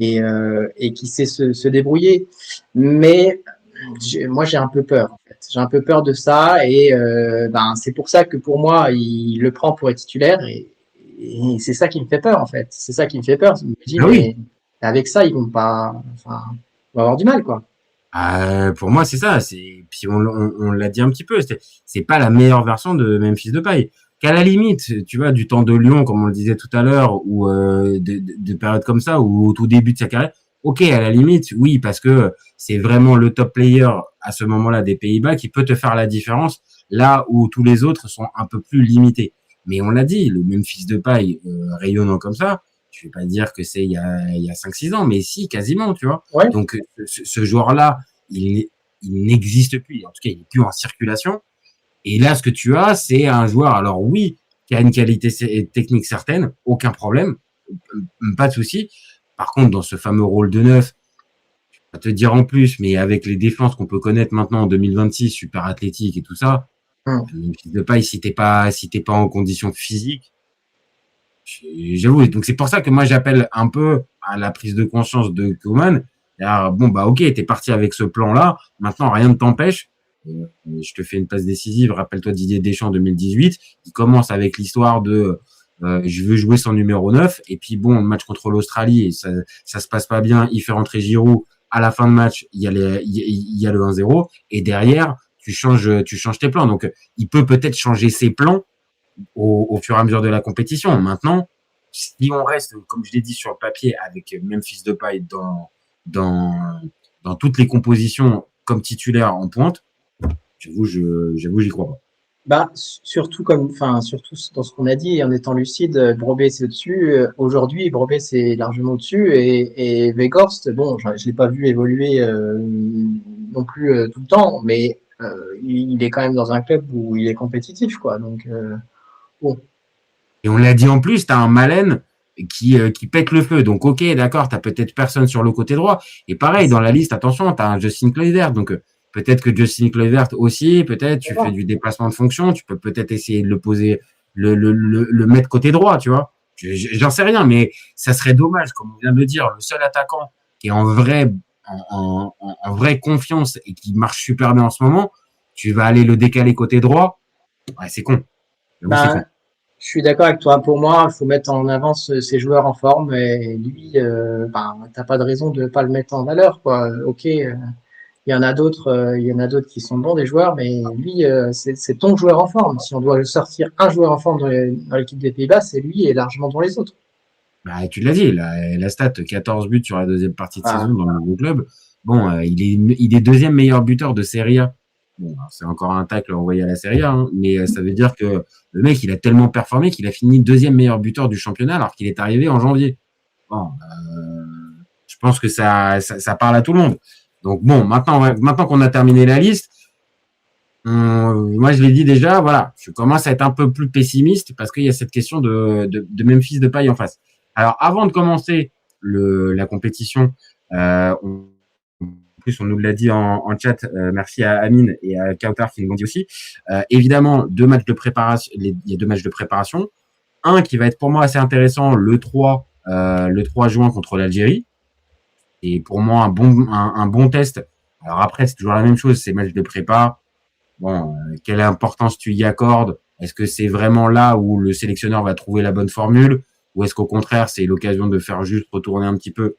et qui sait se débrouiller. Mais moi, j'ai un peu peur, en fait. J'ai un peu peur de ça et c'est pour ça que pour moi, il le prend pour être titulaire et c'est ça qui me fait peur, en fait. C'est ça qui me fait peur. Je me dis, mais avec ça, ils vont avoir du mal, quoi. Pour moi, c'est ça. Puis on l'a dit un petit peu. C'est pas la meilleure version de Memphis Depay. Qu'à la limite, tu vois, du temps de Lyon, comme on le disait tout à l'heure, ou de périodes comme ça, ou au tout début de sa carrière. Ok, à la limite, oui, parce que c'est vraiment le top player à ce moment-là des Pays-Bas qui peut te faire la différence, là où tous les autres sont un peu plus limités. Mais on l'a dit, le Memphis Depay rayonnant comme ça, je vais pas dire que c'est il y a 5-6 ans, mais si, quasiment, tu vois. Ouais. Donc, ce joueur-là, il n'existe plus. En tout cas, il n'est plus en circulation. Et là, ce que tu as, c'est un joueur, alors oui, qui a une qualité technique certaine, aucun problème, pas de souci. Par contre, dans ce fameux rôle de neuf, je vais pas te dire en plus, mais avec les défenses qu'on peut connaître maintenant en 2026, super athlétique et tout ça, Memphis Depay, si t'es pas en condition physique, j'avoue. Donc c'est pour ça que moi j'appelle un peu à la prise de conscience de Koeman. Bon bah ok, t'es parti avec ce plan-là. Maintenant rien ne t'empêche. Je te fais une passe décisive. Rappelle-toi Didier Deschamps 2018. Il commence avec l'histoire de je veux jouer sans numéro 9. Et puis bon, le match contre l'Australie, et ça se passe pas bien. Il fait rentrer Giroud. À la fin de match, il y a le 1-0. Et derrière, tu changes tes plans. Donc il peut peut-être changer ses plans au fur et à mesure de la compétition. Maintenant, si on reste, comme je l'ai dit sur le papier, avec Memphis Depay dans toutes les compositions comme titulaire en pointe, j'avoue, j'y crois pas. Bah, surtout dans ce qu'on a dit, en étant lucide, Brobé c'est au-dessus. Aujourd'hui, Brobé c'est largement au-dessus et Weghorst, bon, je l'ai pas vu évoluer non plus tout le temps, mais il est quand même dans un club où il est compétitif, quoi. Donc bon. Et on l'a dit en plus, t'as un Malen qui pète le feu. Donc ok, d'accord, t'as peut-être personne sur le côté droit. Et pareil, dans la liste, attention, t'as un Justin Kluivert. Donc peut-être que Justin Kluivert aussi, peut-être tu fais du déplacement de fonction, tu peux peut-être essayer de le poser, le mettre côté droit, tu vois. J'en sais rien, mais ça serait dommage, comme on vient de le dire, le seul attaquant qui est en vraie confiance et qui marche super bien en ce moment, tu vas aller le décaler côté droit. Ouais, c'est con. C'est con. Je suis d'accord avec toi. Pour moi, il faut mettre en avant ces joueurs en forme et lui, t'as pas de raison de pas le mettre en valeur, quoi. Ok, il y en a d'autres qui sont bons des joueurs, mais lui, c'est ton joueur en forme. Si on doit sortir un joueur en forme dans l'équipe des Pays-Bas, c'est lui et largement dans les autres. Bah, tu l'as dit, la stat 14 buts sur la deuxième partie de saison dans le nouveau club. Bon, il est deuxième meilleur buteur de Serie A. Bon, c'est encore un tacle envoyé à la Serie A, hein, mais ça veut dire que le mec, il a tellement performé qu'il a fini deuxième meilleur buteur du championnat alors qu'il est arrivé en janvier. Bon, je pense que ça parle à tout le monde. Donc bon, maintenant qu'on a terminé la liste, moi je l'ai dit déjà, voilà, je commence à être un peu plus pessimiste parce qu'il y a cette question de Memphis Depay en face. Alors avant de commencer la compétition, en plus, on nous l'a dit en chat, merci à Amine et à Kautar qui nous l'ont dit aussi. Évidemment, il y a 2 matchs de préparation. Un qui va être pour moi assez intéressant, le 3 juin contre l'Algérie. Et pour moi, un bon test. Alors après, c'est toujours la même chose, ces matchs de prépa. Bon, quelle importance tu y accordes? Est-ce que c'est vraiment là où le sélectionneur va trouver la bonne formule? Ou est-ce qu'au contraire, c'est l'occasion de faire juste retourner un petit peu?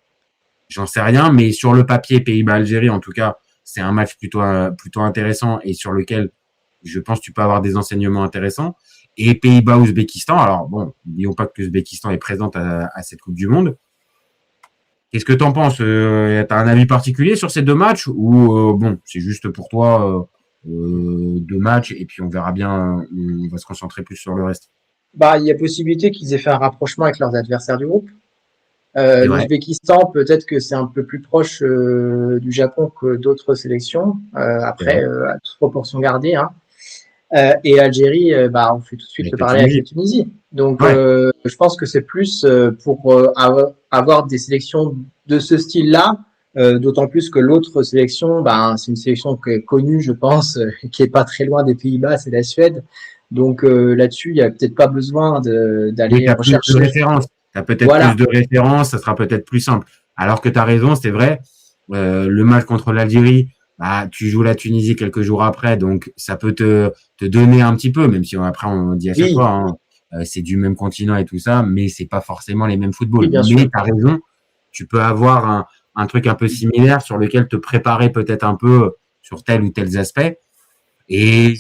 J'en sais rien, mais sur le papier, Pays-Bas-Algérie, en tout cas, c'est un match plutôt intéressant et sur lequel je pense que tu peux avoir des enseignements intéressants. Et Pays-Bas-Ouzbékistan, alors bon, n'oublions pas que l'Ouzbékistan est présente à cette Coupe du Monde. Qu'est-ce que t'en penses? T'as un avis particulier sur ces 2 matchs ou bon, c'est juste pour toi 2 matchs et puis on verra bien, on va se concentrer plus sur le reste? Bah, il y a possibilité qu'ils aient fait un rapprochement avec leurs adversaires du groupe. L'Ouzbékistan, peut-être que c'est un peu plus proche du Japon que d'autres sélections. Après, à toute proportion gardée. Hein. Et l'Algérie, on fait tout de suite le parallèle avec la Tunisie. Donc, je pense que c'est plus pour avoir des sélections de ce style-là. D'autant plus que l'autre sélection, c'est une sélection qui est connue, je pense, qui est pas très loin des Pays-Bas, c'est la Suède. Donc là-dessus, il n'y a peut-être pas besoin d'aller rechercher. Tu as peut-être plus de références, ça sera peut-être plus simple. Alors que tu as raison, c'est vrai, le match contre l'Algérie, tu joues la Tunisie quelques jours après, donc ça peut te donner un petit peu, même si après on dit à chaque fois, c'est du même continent et tout ça, mais c'est pas forcément les mêmes footballs. Mais tu as raison, tu peux avoir un truc un peu similaire sur lequel te préparer peut-être un peu sur tel ou tel aspect. Et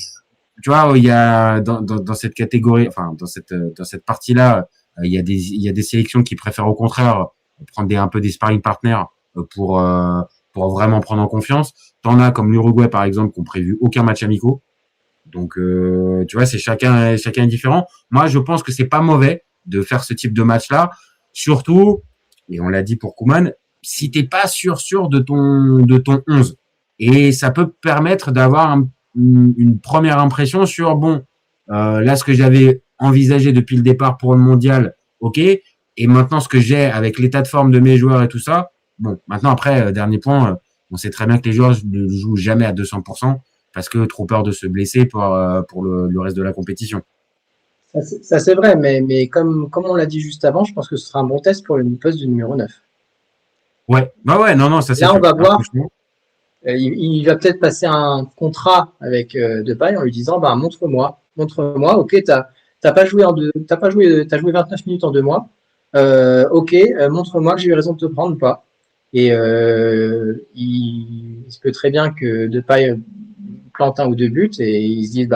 tu vois, il y a dans cette catégorie, enfin dans cette partie-là, il y a des sélections qui préfèrent au contraire prendre un peu des sparring partners pour vraiment prendre en confiance. T'en as comme l'Uruguay par exemple qui ont prévu aucun match amicaux. Donc tu vois, c'est chacun est différent. Moi, je pense que c'est pas mauvais de faire ce type de match-là, surtout, et on l'a dit pour Koeman, si t'es pas sûr de ton 11. Et ça peut permettre d'avoir une première impression sur là ce que j'avais envisagé depuis le départ pour le mondial, ok, et maintenant ce que j'ai avec l'état de forme de mes joueurs et tout ça, maintenant après dernier point, on sait très bien que les joueurs ne jouent jamais à 200% parce que trop peur de se blesser pour le reste de la compétition. Ça c'est vrai, mais comme on l'a dit juste avant, je pense que ce sera un bon test pour le poste du numéro 9. Ouais, non, ça c'est là sûr. On va voir. Il va peut-être passer un contrat avec Depay en lui disant montre-moi, ok, t'as joué 29 minutes en 2 mois, ok, montre-moi que j'ai eu raison de te prendre ou pas. Et il se peut très bien que Depay plante 1 ou 2 buts et il se dise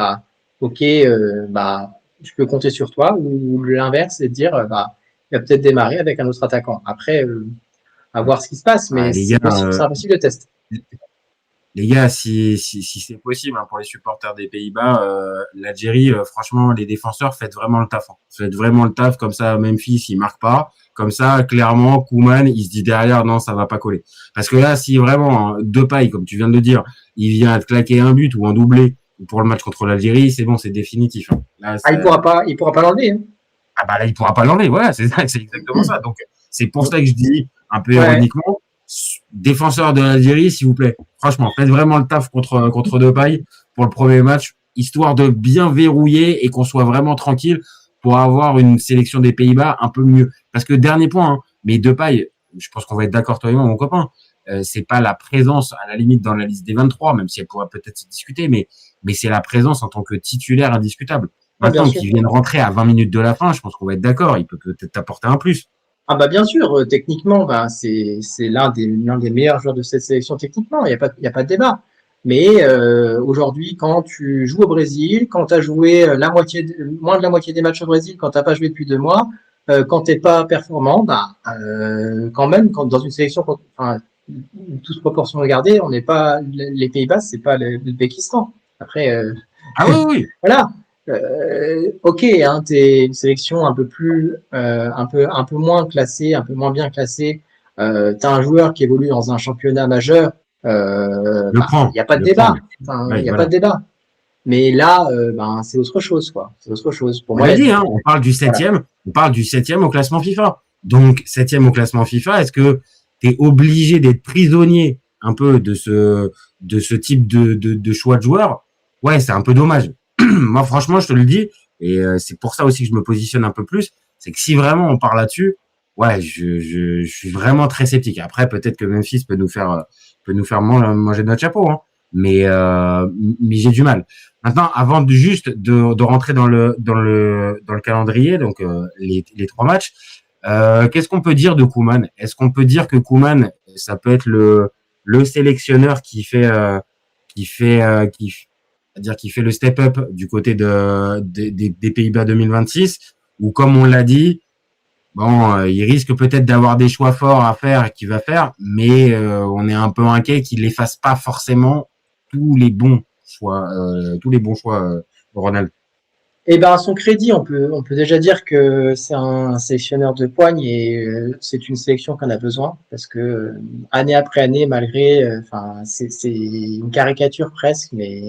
ok, je peux compter sur toi, ou l'inverse, c'est de dire il va peut-être démarrer avec un autre attaquant. Après, à voir ce qui se passe, mais c'est impossible de tester. Les gars, si c'est possible pour les supporters des Pays-Bas, l'Algérie, franchement, les défenseurs, faites vraiment le taf. Faites vraiment le taf, comme ça, Memphis, il marque pas. Comme ça, clairement, Koeman, il se dit derrière, non, ça va pas coller. Parce que là, si vraiment, Depay, comme tu viens de le dire, il vient te claquer un but ou un doublé pour le match contre l'Algérie, c'est bon, c'est définitif. Là, il pourra pas l'enlever. Là, il pourra pas l'enlever. Voilà, c'est exactement ça. Donc, c'est pour ça que je dis, un peu ironiquement, défenseurs de l'Algérie, s'il vous plaît. Franchement, faites vraiment le taf contre Depay pour le premier match, histoire de bien verrouiller et qu'on soit vraiment tranquille pour avoir une sélection des Pays-Bas un peu mieux. Parce que dernier point, mais Depay, je pense qu'on va être d'accord toi et moi, mon copain, c'est pas la présence à la limite dans la liste des 23, même si elle pourra peut-être se discuter, mais c'est la présence en tant que titulaire indiscutable. Maintenant qu'il vienne rentrer à 20 minutes de la fin, je pense qu'on va être d'accord, il peut peut-être apporter un plus. Bien sûr, techniquement, c'est l'un des meilleurs joueurs de cette sélection techniquement, il y a pas de débat. Mais aujourd'hui, quand tu joues au Brésil, quand tu as joué moins de la moitié des matchs au Brésil, quand tu n'as pas joué depuis 2 mois, quand tu n'es pas performant, quand même, dans une sélection, toute proportion regardée, on n'est pas les Pays-Bas, c'est pas l'Ouzbékistan. Après, oui. Voilà. Ok, t'es une sélection un peu plus, un peu moins classée, un peu moins bien classée. T'as un joueur qui évolue dans un championnat majeur. Il n'y a pas de débat. Il n'y a pas de débat. Mais là, c'est autre chose, quoi. C'est autre chose. Pour moi, on parle du 7e. On parle du 7e au classement FIFA. Donc, 7e au classement FIFA, est-ce que tu es obligé d'être prisonnier un peu de ce type de choix de joueur? Ouais, c'est un peu dommage. Moi, franchement, je te le dis, et c'est pour ça aussi que je me positionne un peu plus, c'est que si vraiment on part là-dessus, ouais, je suis vraiment très sceptique. Après, peut-être que Memphis peut nous faire manger notre chapeau, mais j'ai du mal. Maintenant, avant de rentrer dans le calendrier, donc les 3 matchs, qu'est-ce qu'on peut dire de Koeman? Est-ce qu'on peut dire que Koeman, ça peut être le sélectionneur qui fait le step-up du côté des Pays-Bas 2026, ou comme on l'a dit, il risque peut-être d'avoir des choix forts à faire qu'il va faire, mais on est un peu inquiet qu'il n'efface pas forcément tous les bons choix, Ronald. À son crédit, on peut déjà dire que c'est un sélectionneur de poigne et c'est une sélection qu'on a besoin parce que année après année, malgré, c'est une caricature presque, mais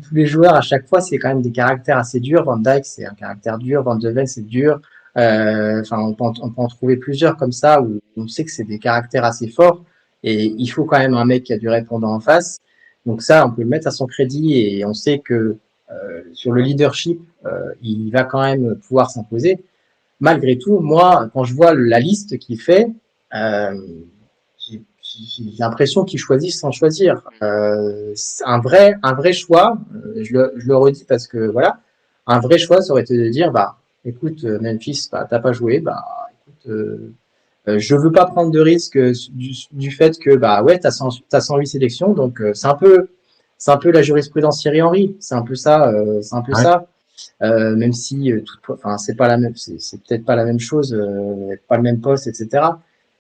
tous les joueurs à chaque fois, c'est quand même des caractères assez durs. Van Dijk, c'est un caractère dur. Van de Ven, c'est dur. On peut en trouver plusieurs comme ça où on sait que c'est des caractères assez forts et il faut quand même un mec qui a du répondant en face. Donc ça, on peut le mettre à son crédit et on sait que sur le leadership, il va quand même pouvoir s'imposer. Malgré tout, moi, quand je vois la liste qu'il fait, j'ai l'impression qu'il choisit sans choisir. C'est un vrai choix, je le redis parce que voilà, un vrai choix, ça aurait été de dire, écoute, Memphis, t'as pas joué, je veux pas prendre de risque du fait que bah ouais, t'as 108 sélections, donc c'est un peu la jurisprudence Thierry Henry, c'est un peu ça, même si enfin c'est pas la même, c'est peut-être pas la même chose, pas le même poste, etc.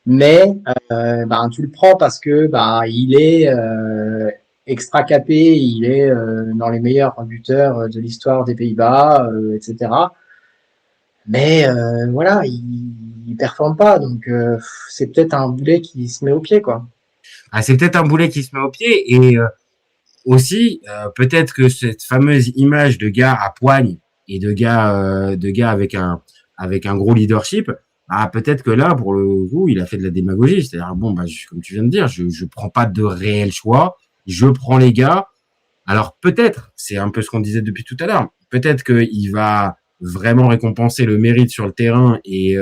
Mais bah, tu le prends parce que bah il est extra capé, il est dans les meilleurs buteurs de l'histoire des Pays-Bas, etc. Mais voilà, il performe pas, donc c'est peut-être un boulet qui se met au pied, quoi. Ah, c'est peut-être un boulet qui se met au pied et aussi peut-être que cette fameuse image de gars à poigne et de gars avec un gros leadership, ah peut-être que là pour le coup il a fait de la démagogie, c'est-à-dire bon bah comme tu viens de dire, je prends pas de réel choix, je prends les gars. Alors peut-être, c'est un peu ce qu'on disait depuis tout à l'heure, peut-être qu'il va vraiment récompenser le mérite sur le terrain et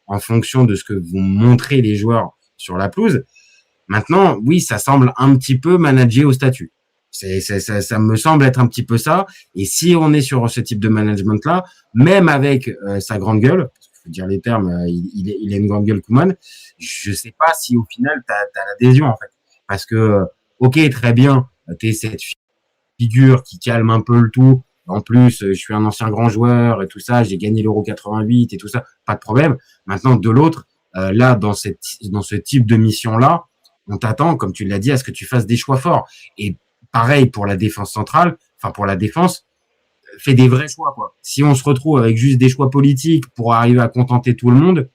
en fonction de ce que vont montrer les joueurs sur la pelouse. Maintenant, oui, ça semble un petit peu managé au statut. Ça me semble être un petit peu ça. Et si on est sur ce type de management-là, même avec sa grande gueule, parce qu'il faut dire les termes, il a une grande gueule, Koeman, je sais pas si au final t'as l'adhésion en fait, parce que ok, très bien, t'es cette figure qui calme un peu le tout. En plus, je suis un ancien grand joueur et tout ça, j'ai gagné l'Euro 88 et tout ça, pas de problème. Maintenant, de l'autre, là, dans ce type de mission-là, on t'attend, comme tu l'as dit, à ce que tu fasses des choix forts. Et pareil pour la défense centrale, enfin pour la défense, fais des vrais choix, quoi. Si on se retrouve avec juste des choix politiques pour arriver à contenter tout le monde,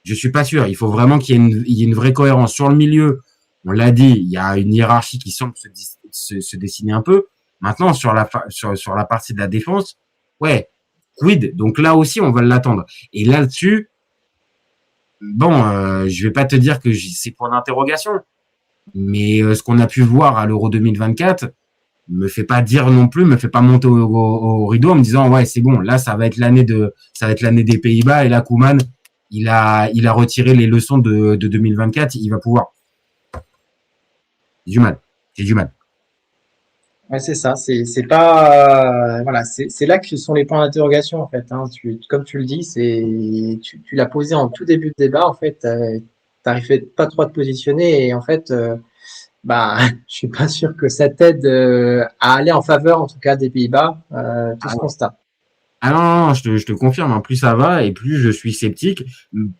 je suis pas sûr. Il faut vraiment qu'il y ait une vraie cohérence. Sur le milieu, on l'a dit, il y a une hiérarchie qui semble se dessiner un peu. Maintenant, sur la partie de la défense, ouais, quid. Donc là aussi, on va l'attendre. Et là-dessus, bon, je vais pas te dire que c'est point d'interrogation, mais ce qu'on a pu voir à l'Euro 2024 me fait pas dire non plus, me fait pas monter au rideau en me disant ouais, c'est bon, là ça va être l'année des Pays-Bas et là Koeman, il a retiré les leçons de 2024, il va pouvoir. J'ai du mal. Ouais, c'est ça, c'est pas voilà, c'est là que sont les points d'interrogation en fait, hein. Comme tu le dis, tu l'as posé en tout début de débat en fait, t'arrivais pas trop à te positionner et en fait bah je suis pas sûr que ça t'aide à aller en faveur en tout cas des Pays-Bas, tout ce constat. Ah non, je te confirme, hein, plus ça va et plus je suis sceptique,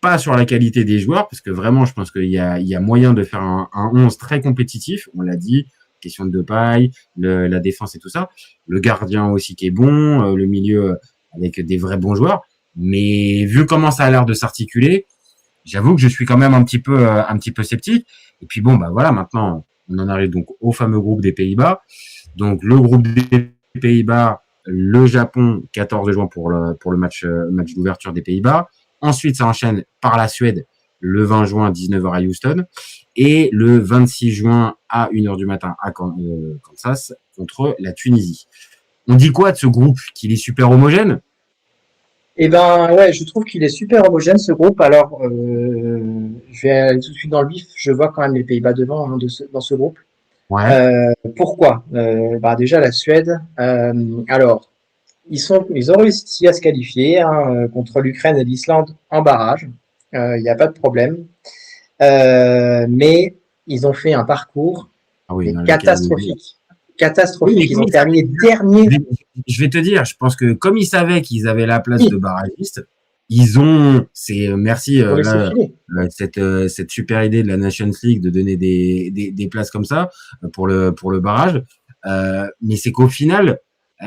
pas sur la qualité des joueurs, parce que vraiment je pense qu'il y a moyen de faire un 11 très compétitif, on l'a dit, question de Depay, la défense et tout ça, le gardien aussi qui est bon, le milieu avec des vrais bons joueurs, mais vu comment ça a l'air de s'articuler, j'avoue que je suis quand même un petit peu sceptique. Et puis bon, bah voilà, maintenant on en arrive donc au fameux groupe des Pays-Bas. Donc le groupe des Pays-Bas, le Japon, 14 juin pour le match d'ouverture des Pays-Bas. Ensuite, ça enchaîne par la Suède, le 20 juin, 19h à Houston. Et le 26 juin à 1h du matin à Kansas contre la Tunisie. On dit quoi de ce groupe? Qu'il est super homogène? Eh ben ouais, je trouve qu'il est super homogène ce groupe. Alors, je vais aller tout de suite dans le vif. Je vois quand même les Pays-Bas devant hein, dans ce groupe. Ouais. Pourquoi? Bah déjà la Suède. Alors, ils ont réussi à se qualifier hein, contre l'Ukraine et l'Islande en barrage. Il n'y a pas de problème. Mais ils ont fait un parcours catastrophique. Catastrophique. Ils ont terminé dernier. Je vais te dire, je pense que comme ils savaient qu'ils avaient la place de barragiste, ils ont, merci cette super idée de la Nations League de donner des places comme ça pour le barrage. Mais c'est qu'au final,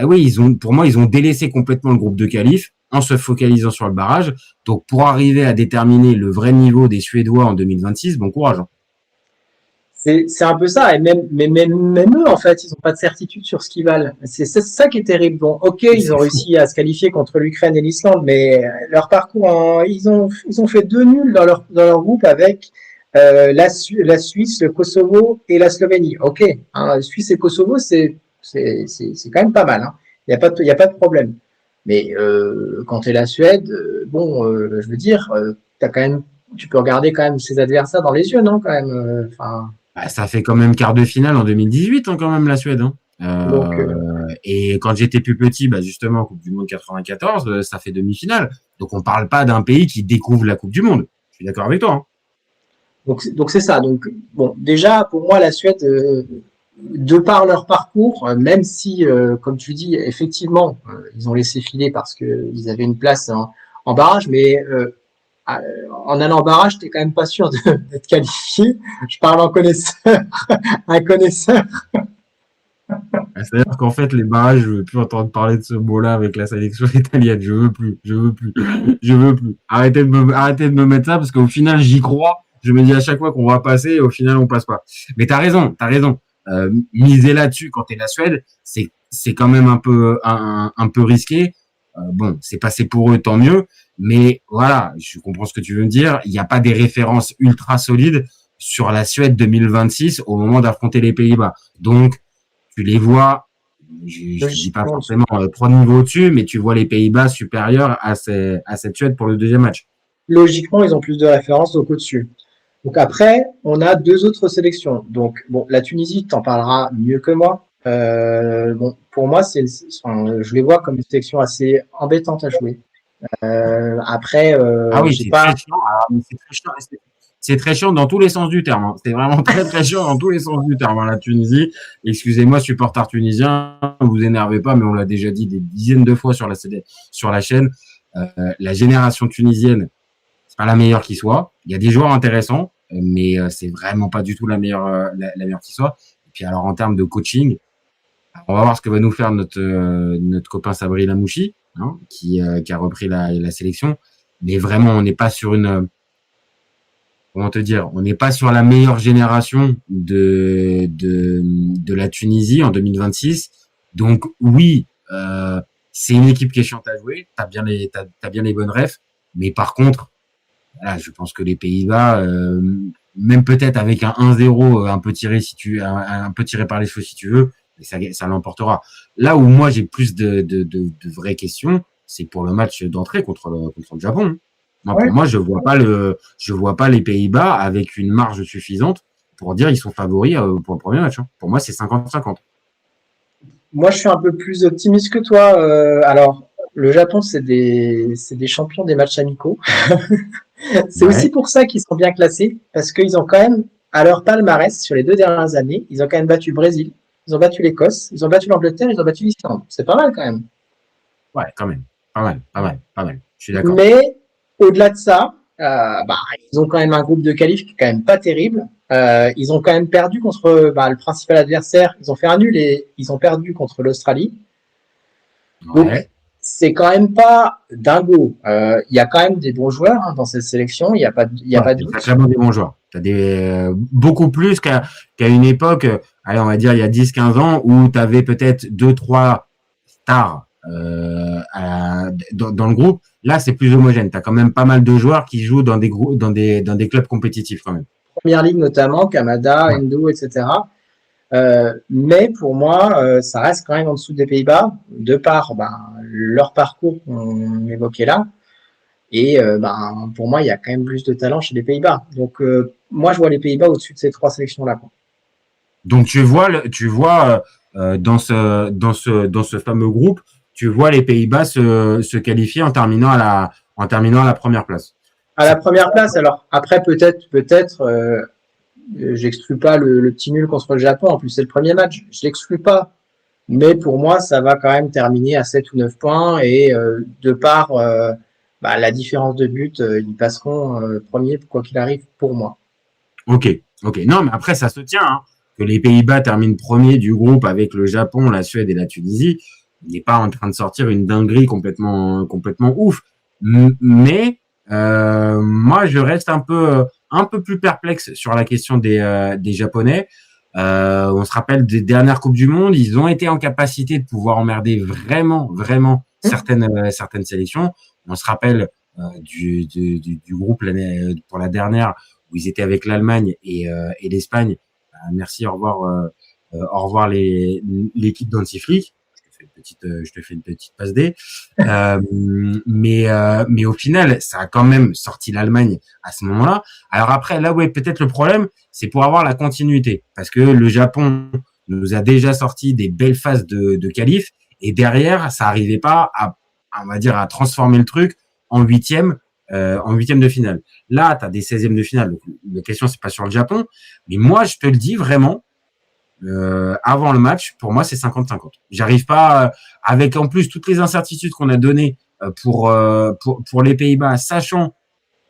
oui, pour moi, ils ont délaissé complètement le groupe de qualif en se focalisant sur le barrage. Donc, pour arriver à déterminer le vrai niveau des Suédois en 2026, bon courage. C'est un peu ça, et même eux, en fait, ils n'ont pas de certitude sur ce qu'ils valent. C'est ça qui est terrible. Bon, ok, ils ont réussi à se qualifier contre l'Ukraine et l'Islande, mais leur parcours, ils ont fait 2 nuls dans leur groupe avec la Suisse, le Kosovo et la Slovénie. Ok, hein, Suisse et Kosovo, c'est quand même pas mal. Hein. Il y a pas de problème. Mais quand tu es la Suède, je veux dire, tu peux regarder quand même ses adversaires dans les yeux, non, quand même. Ça fait quand même quart de finale en 2018, hein, quand même, la Suède. Hein. Et quand j'étais plus petit, justement, Coupe du Monde 94, ça fait demi-finale. Donc on parle pas d'un pays qui découvre la Coupe du Monde. suis d'accord avec toi. Hein. Donc c'est ça. Donc bon, déjà pour moi la Suède, de par leur parcours, même si, comme tu dis, effectivement, ils ont laissé filer parce que ils avaient une place en barrage, mais en allant en barrage, t'es quand même pas sûr d'être qualifié. Je parle en connaisseur, un connaisseur. C'est-à-dire qu'en fait, les barrages, je veux plus entendre parler de ce mot-là avec la sélection italienne. Je veux plus. Arrêtez de me mettre ça parce qu'au final, j'y crois. Je me dis à chaque fois qu'on va passer et au final, on passe pas. Mais t'as raison. Miser là-dessus quand t'es la Suède, c'est quand même un peu risqué. Bon, c'est passé pour eux, tant mieux. Mais voilà, je comprends ce que tu veux me dire. Il n'y a pas des références ultra solides sur la Suède 2026 au moment d'affronter les Pays-Bas. Donc, tu les vois, je dis pas forcément 3 niveaux au-dessus, mais tu vois les Pays-Bas supérieurs à cette Suède pour le deuxième match. Logiquement, ils ont plus de références donc au-dessus. Donc après, on a 2 autres sélections. Donc bon, la Tunisie, t'en parleras mieux que moi. Bon, pour moi, je les vois comme une sélection assez embêtante à jouer. Après, c'est très chiant. C'est très chiant dans tous les sens du terme. Hein. C'est vraiment très très chiant dans tous les sens du terme. Hein, la Tunisie. Excusez-moi, supporters tunisiens, vous énervez pas, mais on l'a déjà dit des dizaines de fois sur la chaîne. La génération tunisienne, c'est pas la meilleure qui soit. Il y a des joueurs intéressants, mais c'est vraiment pas du tout la meilleure qui soit. Et puis alors en termes de coaching, on va voir ce que va nous faire notre copain Sabri Lamouchi, hein, qui a repris la sélection. Mais vraiment, on n'est pas sur on n'est pas sur la meilleure génération de la Tunisie en 2026. Donc oui, c'est une équipe qui est chiante à jouer. T'as bien les bonnes refs, mais par contre, voilà, je pense que les Pays-Bas, même peut-être avec un 1-0 un peu tiré par les cheveux si tu veux, ça l'emportera. Là où moi j'ai plus de vraies questions, c'est pour le match d'entrée contre le Japon. Pour moi, je vois pas les Pays-Bas avec une marge suffisante pour dire ils sont favoris pour le premier match. Hein. Pour moi, c'est 50-50. Moi, je suis un peu plus optimiste que toi. Alors, le Japon, c'est des champions des matchs amicaux. C'est aussi pour ça qu'ils sont bien classés, parce qu'ils ont quand même, à leur palmarès, sur les 2 dernières années, ils ont quand même battu le Brésil, ils ont battu l'Écosse, ils ont battu l'Angleterre, ils ont battu l'Islande. C'est pas mal quand même. Ouais, quand même. Pas mal. Je suis d'accord. Mais au-delà de ça, ils ont quand même un groupe de qualif qui est quand même pas terrible. Ils ont quand même perdu contre le principal adversaire. Ils ont fait un nul et ils ont perdu contre l'Australie. Donc, c'est quand même pas dingo. Il y a quand même des bons joueurs dans cette sélection. Il y a pas de doute. Très des bons joueurs. T'as beaucoup plus qu'à une époque, allez, on va dire il y a 10-15 ans où tu avais peut-être 2-3 stars dans le groupe. Là, c'est plus homogène. Tu as quand même pas mal de joueurs qui jouent dans des clubs compétitifs quand même. Première ligue notamment, Kamada, Endo, etc. Mais pour moi, ça reste quand même en dessous des Pays-Bas, de par leur parcours qu'on évoquait là. Et pour moi, il y a quand même plus de talent chez les Pays-Bas. Donc, moi, je vois les Pays-Bas au-dessus de ces 3 sélections-là. Quoi. Donc, tu vois dans ce fameux groupe, tu vois les Pays-Bas se qualifier en terminant à la première place. À la première place, alors après peut-être, j'exclus pas le petit nul contre le Japon. En plus, c'est le premier match. Je l'exclus pas. Mais pour moi, ça va quand même terminer à 7 ou 9 points. Et de par la différence de but, ils passeront premier, quoi qu'il arrive, pour moi. Ok. Non, mais après, ça se tient. Hein, que les Pays-Bas terminent premier du groupe avec le Japon, la Suède et la Tunisie. Il n'est pas en train de sortir une dinguerie complètement ouf. Mais moi, je reste un peu plus perplexe sur la question des Japonais. On se rappelle des dernières Coupes du Monde, ils ont été en capacité de pouvoir emmerder vraiment certaines sélections. On se rappelle du groupe pour la dernière où ils étaient avec l'Allemagne et l'Espagne. Merci, au revoir l'équipe d'Anti-Flick. Je te fais une petite passe D. Mais au final, ça a quand même sorti l'Allemagne à ce moment-là. Alors après, là où est peut-être le problème, c'est pour avoir la continuité. Parce que le Japon nous a déjà sorti des belles phases de qualif. Et derrière, ça arrivait pas à transformer le truc en 8e en huitième de finale. Là, tu as des 16e de finale. Donc, la question, c'est pas sur le Japon. Mais moi, je te le dis vraiment, avant le match, pour moi, c'est 50-50. J'arrive pas, avec en plus toutes les incertitudes qu'on a données pour les Pays-Bas, sachant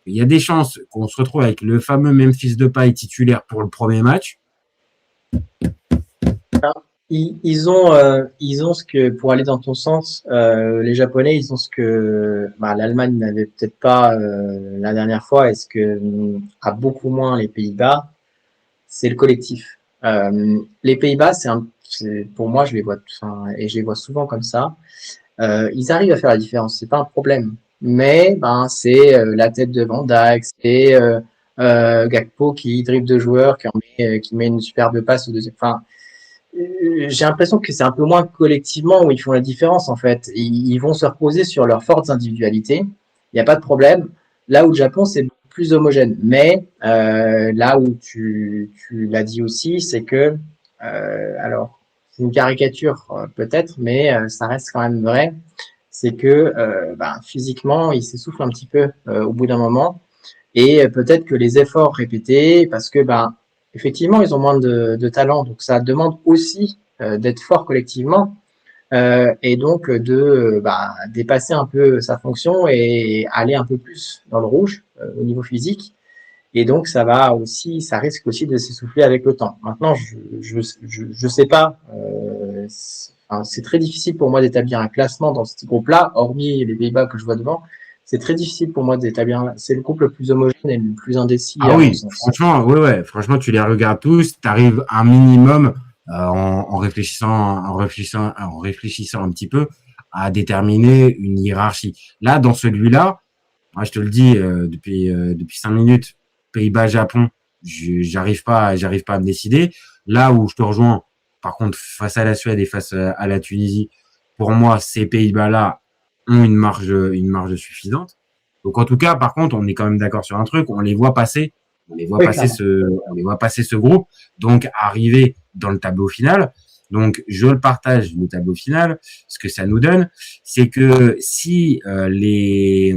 qu'il y a des chances qu'on se retrouve avec le fameux Memphis Depay titulaire pour le premier match. Ils ont ce que, pour aller dans ton sens, les Japonais, ils ont ce que l'Allemagne n'avait peut-être pas la dernière fois, et ce que a beaucoup moins les Pays-Bas, c'est le collectif. Les Pays-Bas, pour moi, je les vois, et je les vois souvent comme ça. Ils arrivent à faire la différence, c'est pas un problème. Mais c'est la tête de Van Dijk, c'est Gakpo qui dribble deux joueurs, qui met une superbe passe au deuxième. Enfin, j'ai l'impression que c'est un peu moins collectivement où ils font la différence en fait. Ils vont se reposer sur leurs fortes individualités. Il n'y a pas de problème. Là où le Japon, c'est plus homogène. Mais là où tu l'as dit aussi, c'est que, alors, c'est une caricature peut-être, mais ça reste quand même vrai. C'est que physiquement, ils s'essoufflent un petit peu au bout d'un moment. Et peut-être que les efforts répétés, parce que effectivement, ils ont moins de talent, donc ça demande aussi d'être fort collectivement et donc de dépasser un peu sa fonction et aller un peu plus dans le rouge au niveau physique. Et donc ça risque aussi de s'essouffler avec le temps. Maintenant, je sais pas. C'est très difficile pour moi d'établir un classement dans ce groupe-là, hormis les Pays-Bas que je vois devant. C'est très difficile pour moi d'établir. C'est le groupe le plus homogène et le plus indécis. Ah oui, franchement, ouais. Franchement, tu les regardes tous. Tu arrives un minimum en réfléchissant un petit peu à déterminer une hiérarchie. Là, dans celui-là, moi, je te le dis depuis 5 minutes, Pays-Bas-Japon, j'arrive pas à me décider. Là où je te rejoins, par contre, face à la Suède et face à la Tunisie, pour moi, ces Pays-Bas-là ont une marge suffisante. Donc en tout cas, par contre, on est quand même d'accord sur un truc, on les voit passer ce groupe, donc arriver dans le tableau final. Donc je le partage, le tableau final. Ce que ça nous donne, c'est que si les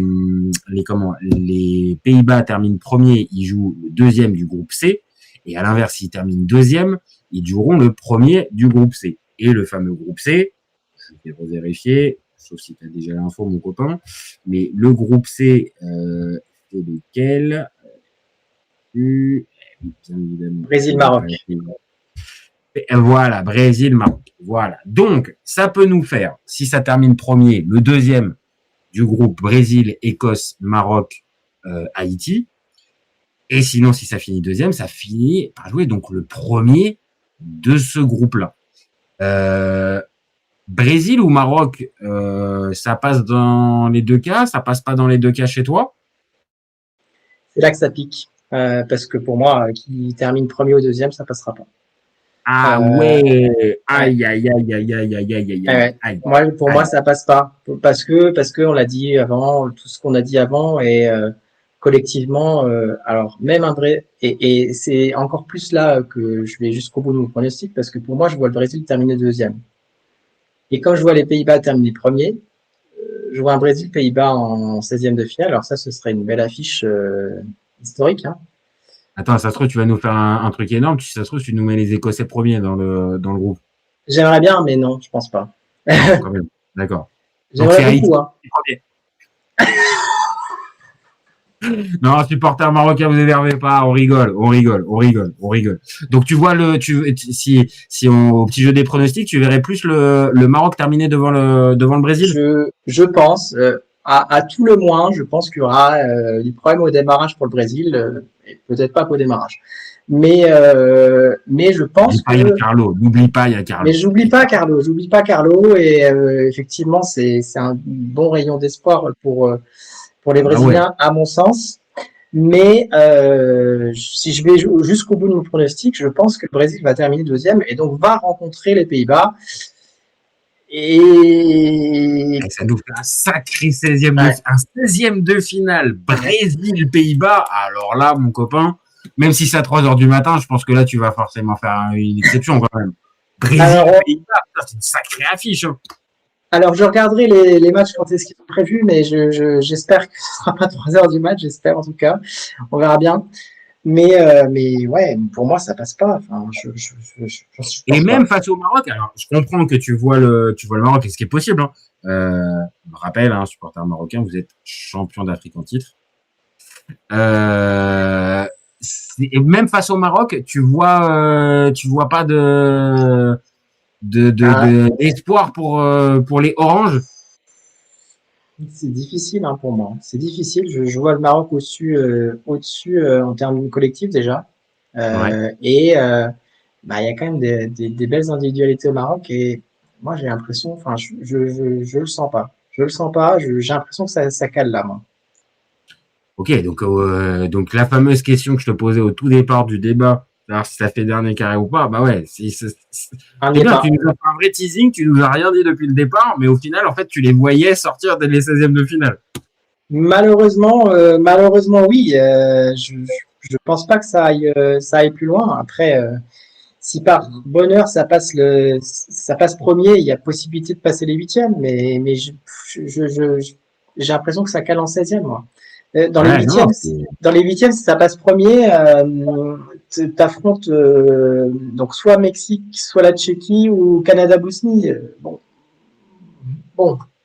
Pays-Bas terminent premier, ils jouent le deuxième du groupe C, et à l'inverse, s'ils terminent deuxième, ils joueront le premier du groupe C. Et le fameux groupe C, je vais revérifier, sauf si tu as déjà l'info, mon copain. Mais le groupe C, c'est lequel Brésil-Maroc. Voilà, Brésil-Maroc. Voilà. Donc, ça peut nous faire, si ça termine premier, le deuxième du groupe Brésil, Écosse, Maroc, Haïti. Et sinon, si ça finit deuxième, ça finit par jouer donc le premier de ce groupe-là. Brésil ou Maroc, ça passe dans les deux cas, ça passe pas dans les deux cas chez toi? C'est là que ça pique, parce que pour moi, qui termine premier ou deuxième, ça passera pas. Ah ouais, aïe. Pour moi, ça passe pas, parce que on l'a dit avant, tout ce qu'on a dit avant, et collectivement, alors même un vrai, et c'est encore plus là que je vais jusqu'au bout de mon pronostic, parce que pour moi, je vois le Brésil terminer deuxième. Et quand je vois les Pays-Bas terminer premier, je vois un Brésil-Pays-Bas en 16e de finale. Alors ça, ce serait une belle affiche historique. Hein. Attends, ça se trouve, tu vas nous faire un truc énorme. Si ça se trouve, tu nous mets les Écossais premiers dans le groupe. J'aimerais bien, mais non, je pense pas. Quand même. D'accord. J'aimerais beaucoup. Hein. Non, supporters marocains, vous énervez pas, on rigole. Donc tu vois si au petit jeu des pronostics, tu verrais plus le Maroc terminer devant le Brésil. Je pense, à tout le moins, je pense qu'il y aura des problèmes au démarrage pour le Brésil, et peut-être pas qu'au démarrage. Mais je pense N'oublie pas, il y a Carlo. Mais j'oublie pas Carlo, et effectivement, c'est un bon rayon d'espoir pour les Brésiliens, à mon sens. Mais si je vais jusqu'au bout de mon pronostic, je pense que le Brésil va terminer deuxième et donc va rencontrer les Pays-Bas. Et ça nous fait un sacré 16e de finale. Brésil-Pays-Bas. Alors là, mon copain, même si c'est à 3h du matin, je pense que là, tu vas forcément faire une exception quand même. Brésil-Pays-Bas, c'est une sacrée affiche. Hein. Alors, je regarderai les matchs quand est-ce qu'ils sont prévus, mais j'espère que ce sera pas 3 heures du match, j'espère en tout cas. On verra bien. Mais ouais, pour moi, ça passe pas. Enfin, je Et pense même pas. face au Maroc, alors je comprends que tu vois le Maroc et ce qui est possible. Hein. Je me rappelle, hein, supporter marocain, vous êtes champion d'Afrique en titre. Et même face au Maroc, tu vois pas d'espoir pour les oranges. C'est difficile hein, pour moi. C'est difficile. Je vois le Maroc au-dessus en termes collectifs déjà. Ouais. Et bah, il y a quand même des belles individualités au Maroc. Et moi, j'ai l'impression, enfin, je le sens pas. Je le sens pas. J'ai l'impression que ça cale là, moi. Ok, donc la fameuse question que je te posais au tout départ du débat, savoir si ça fait dernier carré ou pas, bah ouais, c'est bien, tu nous as fait un vrai teasing, tu nous as rien dit depuis le départ, mais au final, en fait, tu les voyais sortir dès les 16e de finale. Malheureusement, oui. Je pense pas que ça aille plus loin. Après, si par bonheur ça passe premier, il y a possibilité de passer les huitièmes, mais j'ai l'impression que ça cale en 16e, moi. Dans les Ouais, non, huitièmes, si ça passe premier, t'affrontes donc soit Mexique, soit la Tchéquie ou Canada-Bosnie. Bon,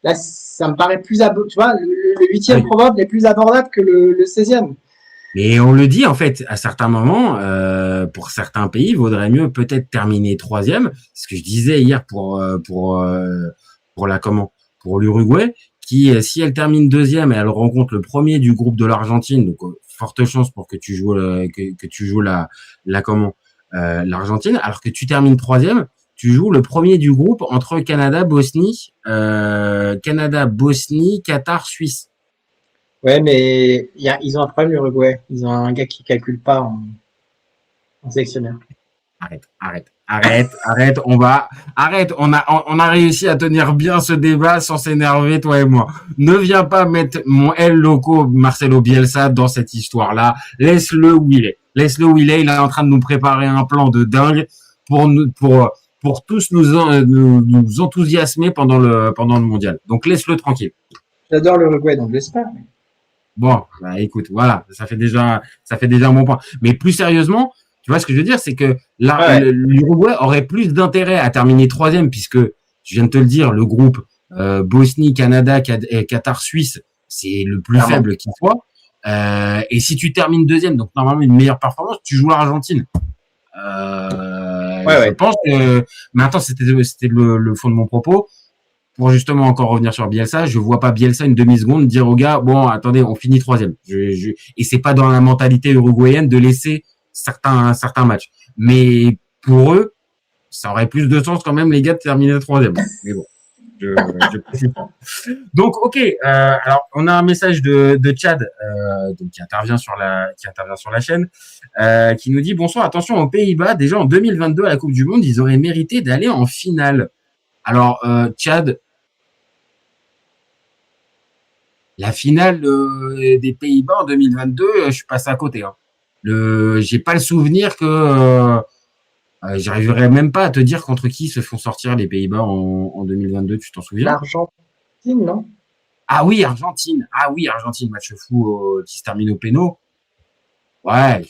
là, ça me paraît plus tu vois, le huitième probable est plus abordable que le 16e. mais on le dit, en fait, à certains moments, pour certains pays, il vaudrait mieux peut-être terminer 3e. Ce que je disais hier pour l'Uruguay, qui, si elle termine 2e et elle rencontre le premier du groupe de l'Argentine, donc forte chance pour que tu joues l'Argentine, alors que tu termines 3e, tu joues le premier du groupe entre Canada, Bosnie, Qatar, Suisse. Ouais, mais ils ont un problème, l'Uruguay. Ils ont un gars qui calcule pas en sélectionneur. Arrête, on a réussi à tenir bien ce débat sans s'énerver, toi et moi. Ne viens pas mettre mon El Loco Marcelo Bielsa dans cette histoire-là. Laisse-le où il est. Il est en train de nous préparer un plan de dingue pour tous nous enthousiasmer pendant le mondial. Donc laisse-le tranquille. J'adore l'Uruguay, donc j'espère. Bon, bah écoute, voilà, ça fait déjà un bon point. Mais plus sérieusement, tu vois ce que je veux dire, c'est que là, l'Uruguay aurait plus d'intérêt à terminer 3e, puisque je viens de te le dire, le groupe Bosnie, Canada, Qatar, Suisse, c'est le plus faible qui soit. Et si tu termines 2e, donc normalement une meilleure performance, tu joues l'Argentine. Je pense que, mais attends, c'était le fond de mon propos. Pour justement encore revenir sur Bielsa, je vois pas Bielsa une demi-seconde dire aux gars, bon, attendez, on finit 3e. Et c'est pas dans la mentalité uruguayenne de laisser certains matchs. Mais pour eux, ça aurait plus de sens quand même, les gars, de terminer 3e. Mais bon, je précise pas. Donc, ok, alors, on a un message de Chad, donc, qui intervient sur la chaîne, qui nous dit, bonsoir, attention aux Pays-Bas, déjà en 2022 à la Coupe du Monde, ils auraient mérité d'aller en finale. Alors, Chad, la finale des Pays-Bas en 2022, je suis passé à côté. Hein. J'ai pas le souvenir que j'arriverai même pas à te dire contre qui se font sortir les Pays-Bas en 2022. Tu t'en souviens? L'Argentine, non? Ah oui, Argentine, match fou qui se termine au péno. Ouais.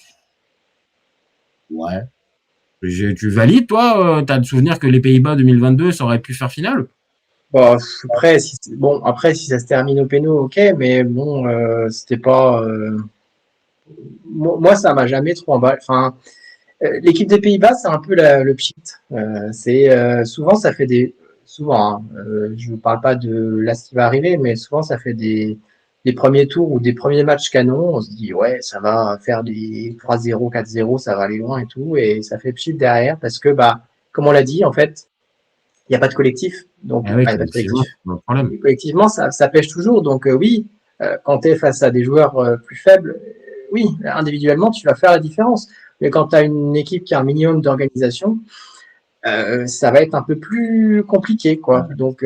Tu valides, toi? T'as le souvenir que les Pays-Bas 2022, ça aurait pu faire finale? Bon, après, si ça se termine au péno, ok, mais bon, c'était pas. Moi, ça m'a jamais trop emballé. Enfin, l'équipe des Pays-Bas, c'est un peu le pchit. Souvent, ça fait des. Souvent, hein, je ne parle pas de là ce qui va arriver, mais souvent, ça fait des premiers tours ou des premiers matchs canons. On se dit, ouais, ça va faire des 3-0, 4-0, ça va aller loin et tout, et ça fait pchit derrière parce que, bah, comme on l'a dit, en fait, il n'y a pas de collectif. Donc, il y a pas de collectif. Collectivement, ça pêche toujours. Donc, oui, quand tu es face à des joueurs plus faibles, oui, individuellement, tu vas faire la différence. Mais quand tu as une équipe qui a un minimum d'organisation, ça va être un peu plus compliqué, quoi. Donc,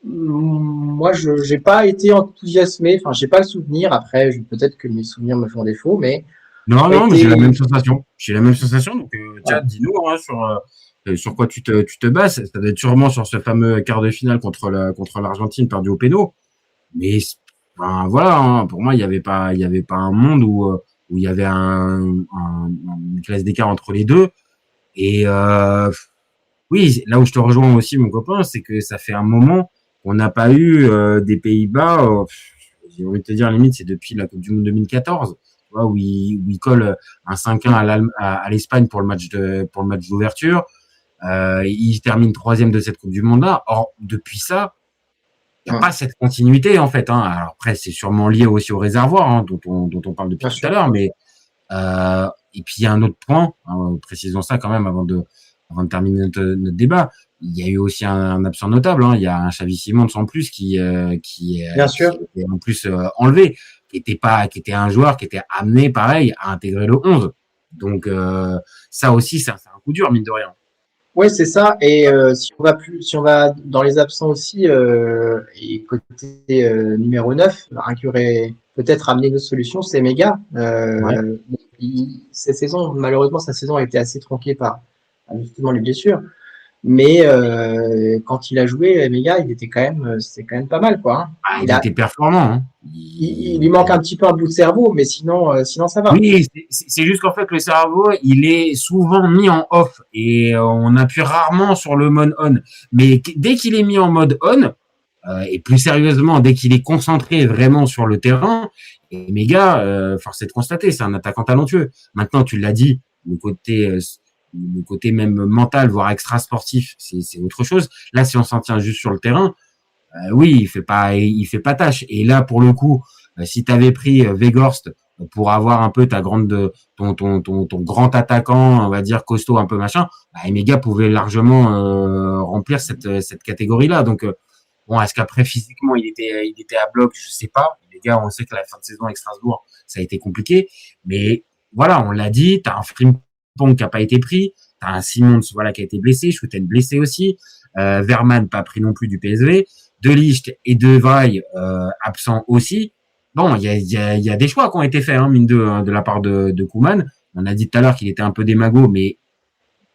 moi, je n'ai pas été enthousiasmé. Enfin, j'ai pas le souvenir. Après, peut-être que mes souvenirs me font défaut, mais non, mais j'ai la même sensation. Donc, Chad, dis-nous hein, sur quoi tu te bases. Ça doit être sûrement sur ce fameux quart de finale contre l'Argentine perdu au péno. Mais enfin, voilà, hein, pour moi, il y avait pas un monde où il y avait une classe d'écart entre les deux. Et oui, là où je te rejoins aussi, mon copain, c'est que ça fait un moment qu'on n'a pas eu des Pays-Bas. J'ai envie de te dire, limite, c'est depuis la Coupe du Monde 2014, tu vois, où il colle un 5-1 à l'Espagne pour le match d'ouverture. Il termine 3e de cette Coupe du Monde-là. Or, depuis ça, il n'y a pas cette continuité, en fait. Hein. Alors après, c'est sûrement lié aussi au réservoir, hein, dont on parle depuis tout à l'heure. Mais et puis, il y a un autre point, hein, précisons ça quand même avant de terminer notre débat. Il y a eu aussi un absent notable. Hein. Il y a un Xavi Simons en plus qui est en plus enlevé, qui était un joueur qui était amené, pareil, à intégrer le 11. Donc, ça aussi, c'est un coup dur, mine de rien. Oui, c'est ça. Et si on va dans les absents aussi, et côté numéro 9, un qui aurait peut-être amené une autre solution, c'est Mega. Cette saison, malheureusement, sa saison a été assez tronquée par justement les blessures. Mais quand il a joué, Mega, c'était quand même pas mal, quoi. Hein. Il était performant. Hein. Il lui manque un petit peu un bout de cerveau, mais sinon ça va. Oui, c'est juste qu'en fait, le cerveau, il est souvent mis en off et on appuie rarement sur le mode on. Mais dès qu'il est mis en mode on, et plus sérieusement, dès qu'il est concentré vraiment sur le terrain, et Mega, force est de constater, c'est un attaquant talentueux. Maintenant, tu l'as dit, le côté même mental, voire extra-sportif, c'est autre chose. Là, si on s'en tient juste sur le terrain, oui, il fait pas tâche. Et là, pour le coup, si tu avais pris Weghorst pour avoir un peu ton grand attaquant, on va dire costaud, un peu machin, Emega pouvait largement remplir cette catégorie-là. Donc, bon, est-ce qu'après physiquement il était à bloc, je sais pas. Les gars, on sait que la fin de saison avec Strasbourg, ça a été compliqué. Mais voilà, on l'a dit, t'as un Frimpong qui a pas été pris, t'as un Simons, voilà, qui a été blessé, Schouten blessé aussi, Verman pas pris non plus du PSV. De Ligt et De Vrij absents aussi. Bon, il y a des choix qui ont été faits, hein, mine de la part de Koeman. On a dit tout à l'heure qu'il était un peu démago, mais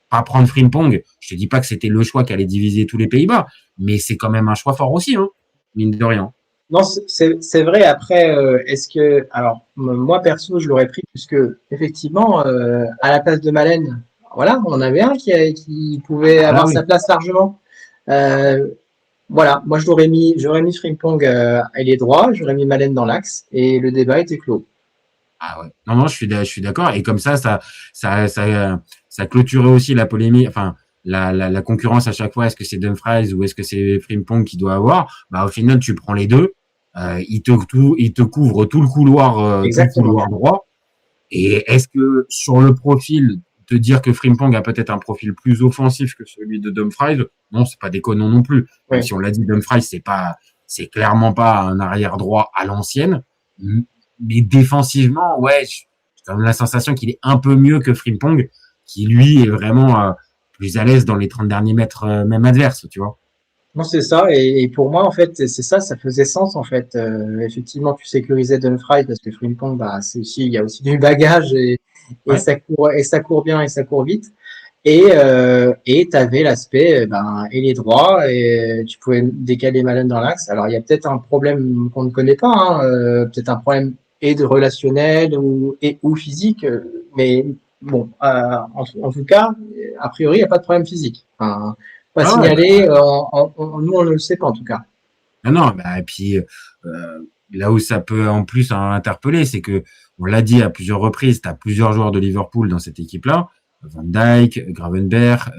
pas prendre Frimpong. Je te dis pas que c'était le choix qui allait diviser tous les Pays-Bas, mais c'est quand même un choix fort aussi, hein, mine de rien. Non, c'est vrai. Après, alors moi perso, je l'aurais pris puisque effectivement, à la place de Malen, voilà, on avait un qui pouvait avoir sa place largement. Voilà, moi j'aurais mis Frimpong ailier droit, j'aurais mis Malen dans l'axe et le débat était clos. Ah ouais. Non, je suis d'accord. Et comme ça clôturait aussi la polémique, enfin la concurrence à chaque fois. Est-ce que c'est Dumfries ou est-ce que c'est Frimpong qui doit avoir? Au final, tu prends les deux. Il te couvre tout le couloir droit. Et est-ce que sur le profil, te dire que Frimpong a peut-être un profil plus offensif que celui de Dumfries, non, c'est pas déconnant non plus. Ouais. Même si on l'a dit, Dumfries, c'est clairement pas un arrière droit à l'ancienne. Mais défensivement, ouais, j'ai quand même la sensation qu'il est un peu mieux que Frimpong, qui lui est vraiment plus à l'aise dans les 30 derniers mètres, même adverses, tu vois. Non, c'est ça. Et pour moi, en fait, c'est ça faisait sens, en fait. Effectivement, tu sécurisais Dumfries parce que Frimpong, il y a aussi du bagage et ça court bien et ça court vite. Et t'avais l'aspect, ailier droit et tu pouvais décaler Malen dans l'axe. Alors, il y a peut-être un problème qu'on ne connaît pas, hein, peut-être un problème et de relationnel ou physique, mais bon, en tout cas, a priori, il n'y a pas de problème physique. Enfin, pas signalé, nous on ne le sait pas en tout cas. Non, et puis là où ça peut en plus interpeller, c'est que on l'a dit à plusieurs reprises, tu as plusieurs joueurs de Liverpool dans cette équipe-là, Van Dijk, Gravenberch,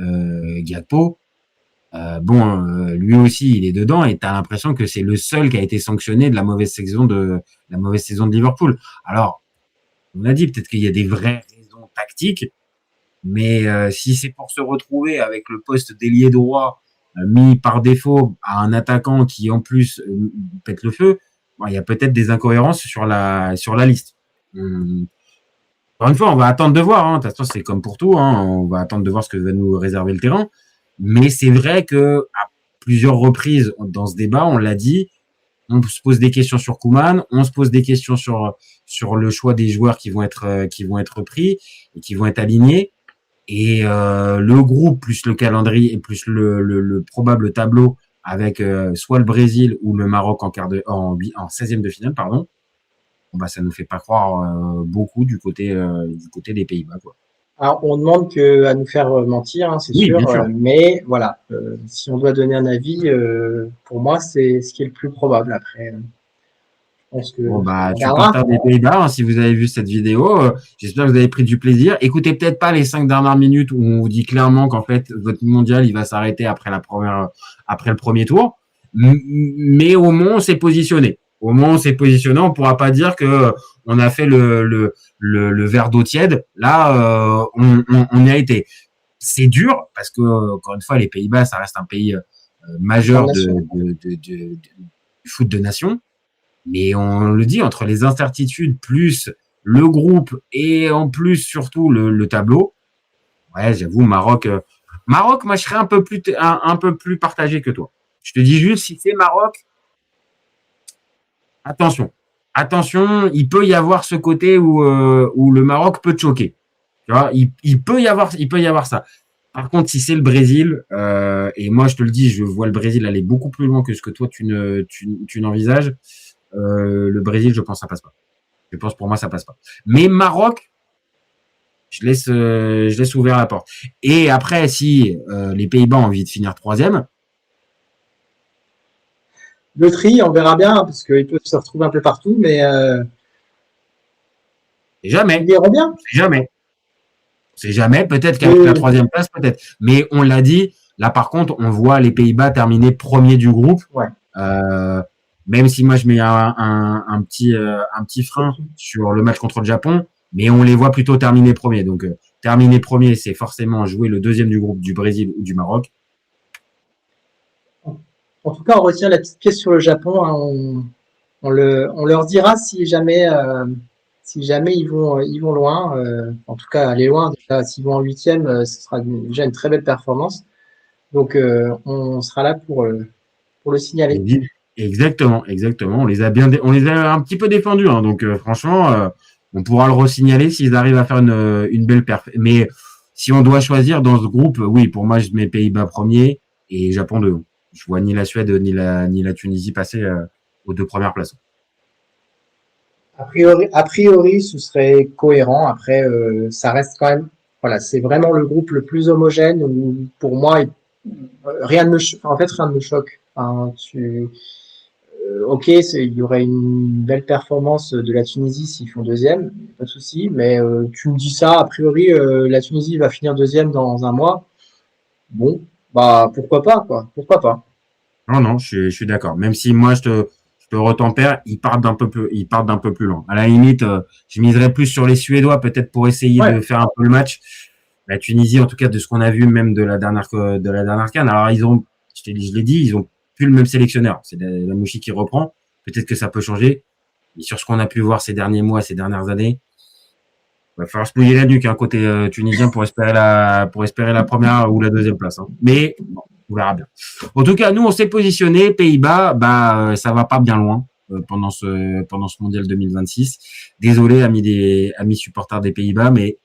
Gakpo. Lui aussi il est dedans et tu as l'impression que c'est le seul qui a été sanctionné de la mauvaise saison de Liverpool. Alors, on a dit peut-être qu'il y a des vraies raisons tactiques. Mais si c'est pour se retrouver avec le poste d'ailier droit mis par défaut à un attaquant qui en plus pète le feu, il y a peut-être des incohérences sur la liste. Encore une fois, on va attendre de voir. De toute façon, c'est comme pour tout. On va attendre de voir ce que va nous réserver le terrain. Mais c'est vrai que à plusieurs reprises dans ce débat, on l'a dit, on se pose des questions sur Koeman, on se pose des questions sur le choix des joueurs qui vont être pris et qui vont être alignés. Et le groupe plus le calendrier et plus le probable tableau avec soit le Brésil ou le Maroc en 16e de finale, pardon. Bah, ça nous fait pas croire beaucoup du côté des Pays-Bas, quoi. Alors, on demande à nous faire mentir, hein, c'est Oui, sûr, bien sûr. mais voilà, si on doit donner un avis, pour moi, c'est ce qui est le plus probable. Après, je pense que Bon, bah, on tu verra. partages des Pays-Bas, hein, si vous avez vu cette vidéo. J'espère que vous avez pris du plaisir. Écoutez peut-être pas les 5 dernières minutes où on vous dit clairement qu'en fait, votre mondial, il va s'arrêter après le premier tour. Mais au moins, on s'est positionné. Au moins, on s'est positionné. On pourra pas dire que on a fait le verre d'eau tiède. Là, on y a été. C'est dur parce que, encore une fois, les Pays-Bas, ça reste un pays majeur du foot de nation. Mais on le dit, entre les incertitudes plus le groupe et en plus surtout le tableau, ouais, j'avoue, Maroc, moi je serais un peu plus partagé que toi. Je te dis juste, si c'est Maroc, attention, il peut y avoir ce côté où le Maroc peut te choquer. Tu vois, il peut y avoir ça. Par contre, si c'est le Brésil, et moi je te le dis, je vois le Brésil aller beaucoup plus loin que ce que toi tu n'envisages. Le Brésil, je pense, ça passe pas. Je pense, pour moi, ça passe pas. Mais Maroc, je laisse ouvert la porte. Et après, si les Pays-Bas ont envie de finir 3e, Le tri, on verra bien, parce qu'ils peuvent se retrouver un peu partout, mais jamais. ils verront bien. C'est jamais. Peut-être qu'avec la 3e place, peut-être. Mais on l'a dit. Là, par contre, on voit les Pays-Bas terminer premier du groupe. Ouais. Même si moi je mets un petit frein sur le match contre le Japon, mais on les voit plutôt terminer premier. Donc terminer premier, c'est forcément jouer le 2e du groupe du Brésil ou du Maroc. En tout cas, on retient la petite pièce sur le Japon, hein. On leur dira si jamais ils vont loin. En tout cas, aller loin. Déjà, s'ils vont en 8e, ce sera déjà une très belle performance. Donc, on sera là pour le signaler. Exactement. On les a un petit peu défendus, hein. Donc franchement, on pourra le re-signaler s'ils arrivent à faire une belle perf. Mais si on doit choisir dans ce groupe, oui, pour moi, je mets Pays-Bas premier et Japon 2. Je vois ni la Suède ni la Tunisie passer aux 2 premières places. A priori, ce serait cohérent. Après, ça reste quand même, voilà, c'est vraiment le groupe le plus homogène où, pour moi, rien ne me choque. Enfin, ok, il y aurait une belle performance de la Tunisie s'ils font 2e, pas de souci. Mais tu me dis ça, a priori, la Tunisie va finir 2e dans un mois. Bon, bah pourquoi pas, quoi. Pourquoi pas. Non, je suis d'accord. Même si moi je te retempère, ils partent d'un peu plus loin. À la limite, je miserais plus sur les Suédois peut-être pour essayer de faire un peu le match. La Tunisie, en tout cas, de ce qu'on a vu même de la dernière CAN. Alors je l'ai dit, ils ont plus le même sélectionneur. C'est la Mouchi qui reprend. Peut-être que ça peut changer. Mais sur ce qu'on a pu voir ces derniers mois, ces dernières années, il va falloir se mouiller la nuque, hein, côté tunisien pour espérer la première ou la 2e place, hein. Mais bon, on verra bien. En tout cas, nous, on s'est positionné. Pays-Bas, ça va pas bien loin pendant ce mondial 2026. Désolé, amis supporters des Pays-Bas, mais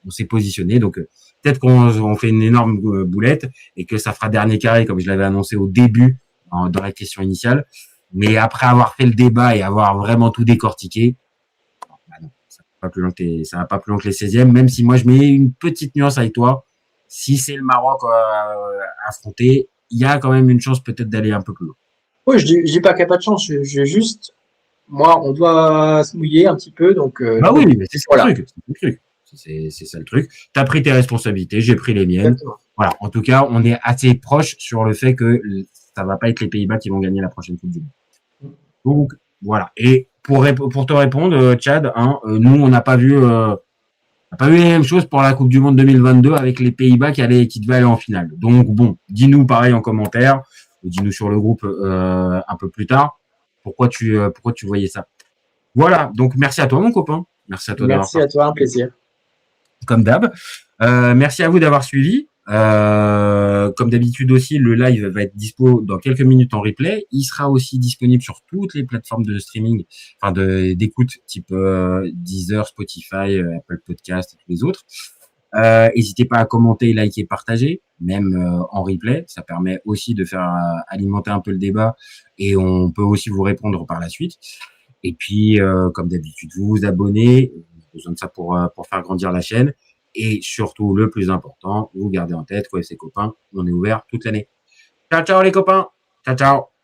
on s'est positionné. Donc peut-être qu'on fait une énorme boulette et que ça fera dernier carré, comme je l'avais annoncé au début dans la question initiale. Mais après avoir fait le débat et avoir vraiment tout décortiqué, non, ça va pas plus loin que les 16e, même si moi je mets une petite nuance avec toi. Si c'est le Maroc affronté, il y a quand même une chance peut-être d'aller un peu plus loin. Oui, je dis pas qu'il n'y a pas de chance. Je juste, moi, on doit se mouiller un petit peu, donc. Oui, mais c'est ça le truc. C'est ça le truc. T'as pris tes responsabilités, j'ai pris les miennes. Exactement. Voilà. En tout cas, on est assez proche sur le fait que ça va pas être les Pays-Bas qui vont gagner la prochaine Coupe du Monde. Donc voilà. Et pour te répondre, Tchad, nous on n'a pas vu les mêmes choses pour la Coupe du Monde 2022 avec les Pays-Bas qui devaient aller en finale. Donc bon, dis-nous pareil en commentaire, ou dis-nous sur le groupe un peu plus tard pourquoi tu voyais ça. Voilà. Donc merci à toi mon copain. Merci à toi. Merci à toi, un plaisir. Comme d'hab. Merci à vous d'avoir suivi. Comme d'habitude aussi, le live va être dispo dans quelques minutes en replay. Il sera aussi disponible sur toutes les plateformes de streaming, d'écoute, type Deezer, Spotify, Apple Podcast et tous les autres. N'hésitez pas à commenter, liker, partager, même en replay. Ça permet aussi de faire alimenter un peu le débat et on peut aussi vous répondre par la suite. Et puis, comme d'habitude, vous abonnez. On a besoin de ça pour faire grandir la chaîne. Et surtout, le plus important, vous gardez en tête, quoi, ces copains, on est ouvert toute l'année. Ciao, ciao les copains. Ciao, ciao.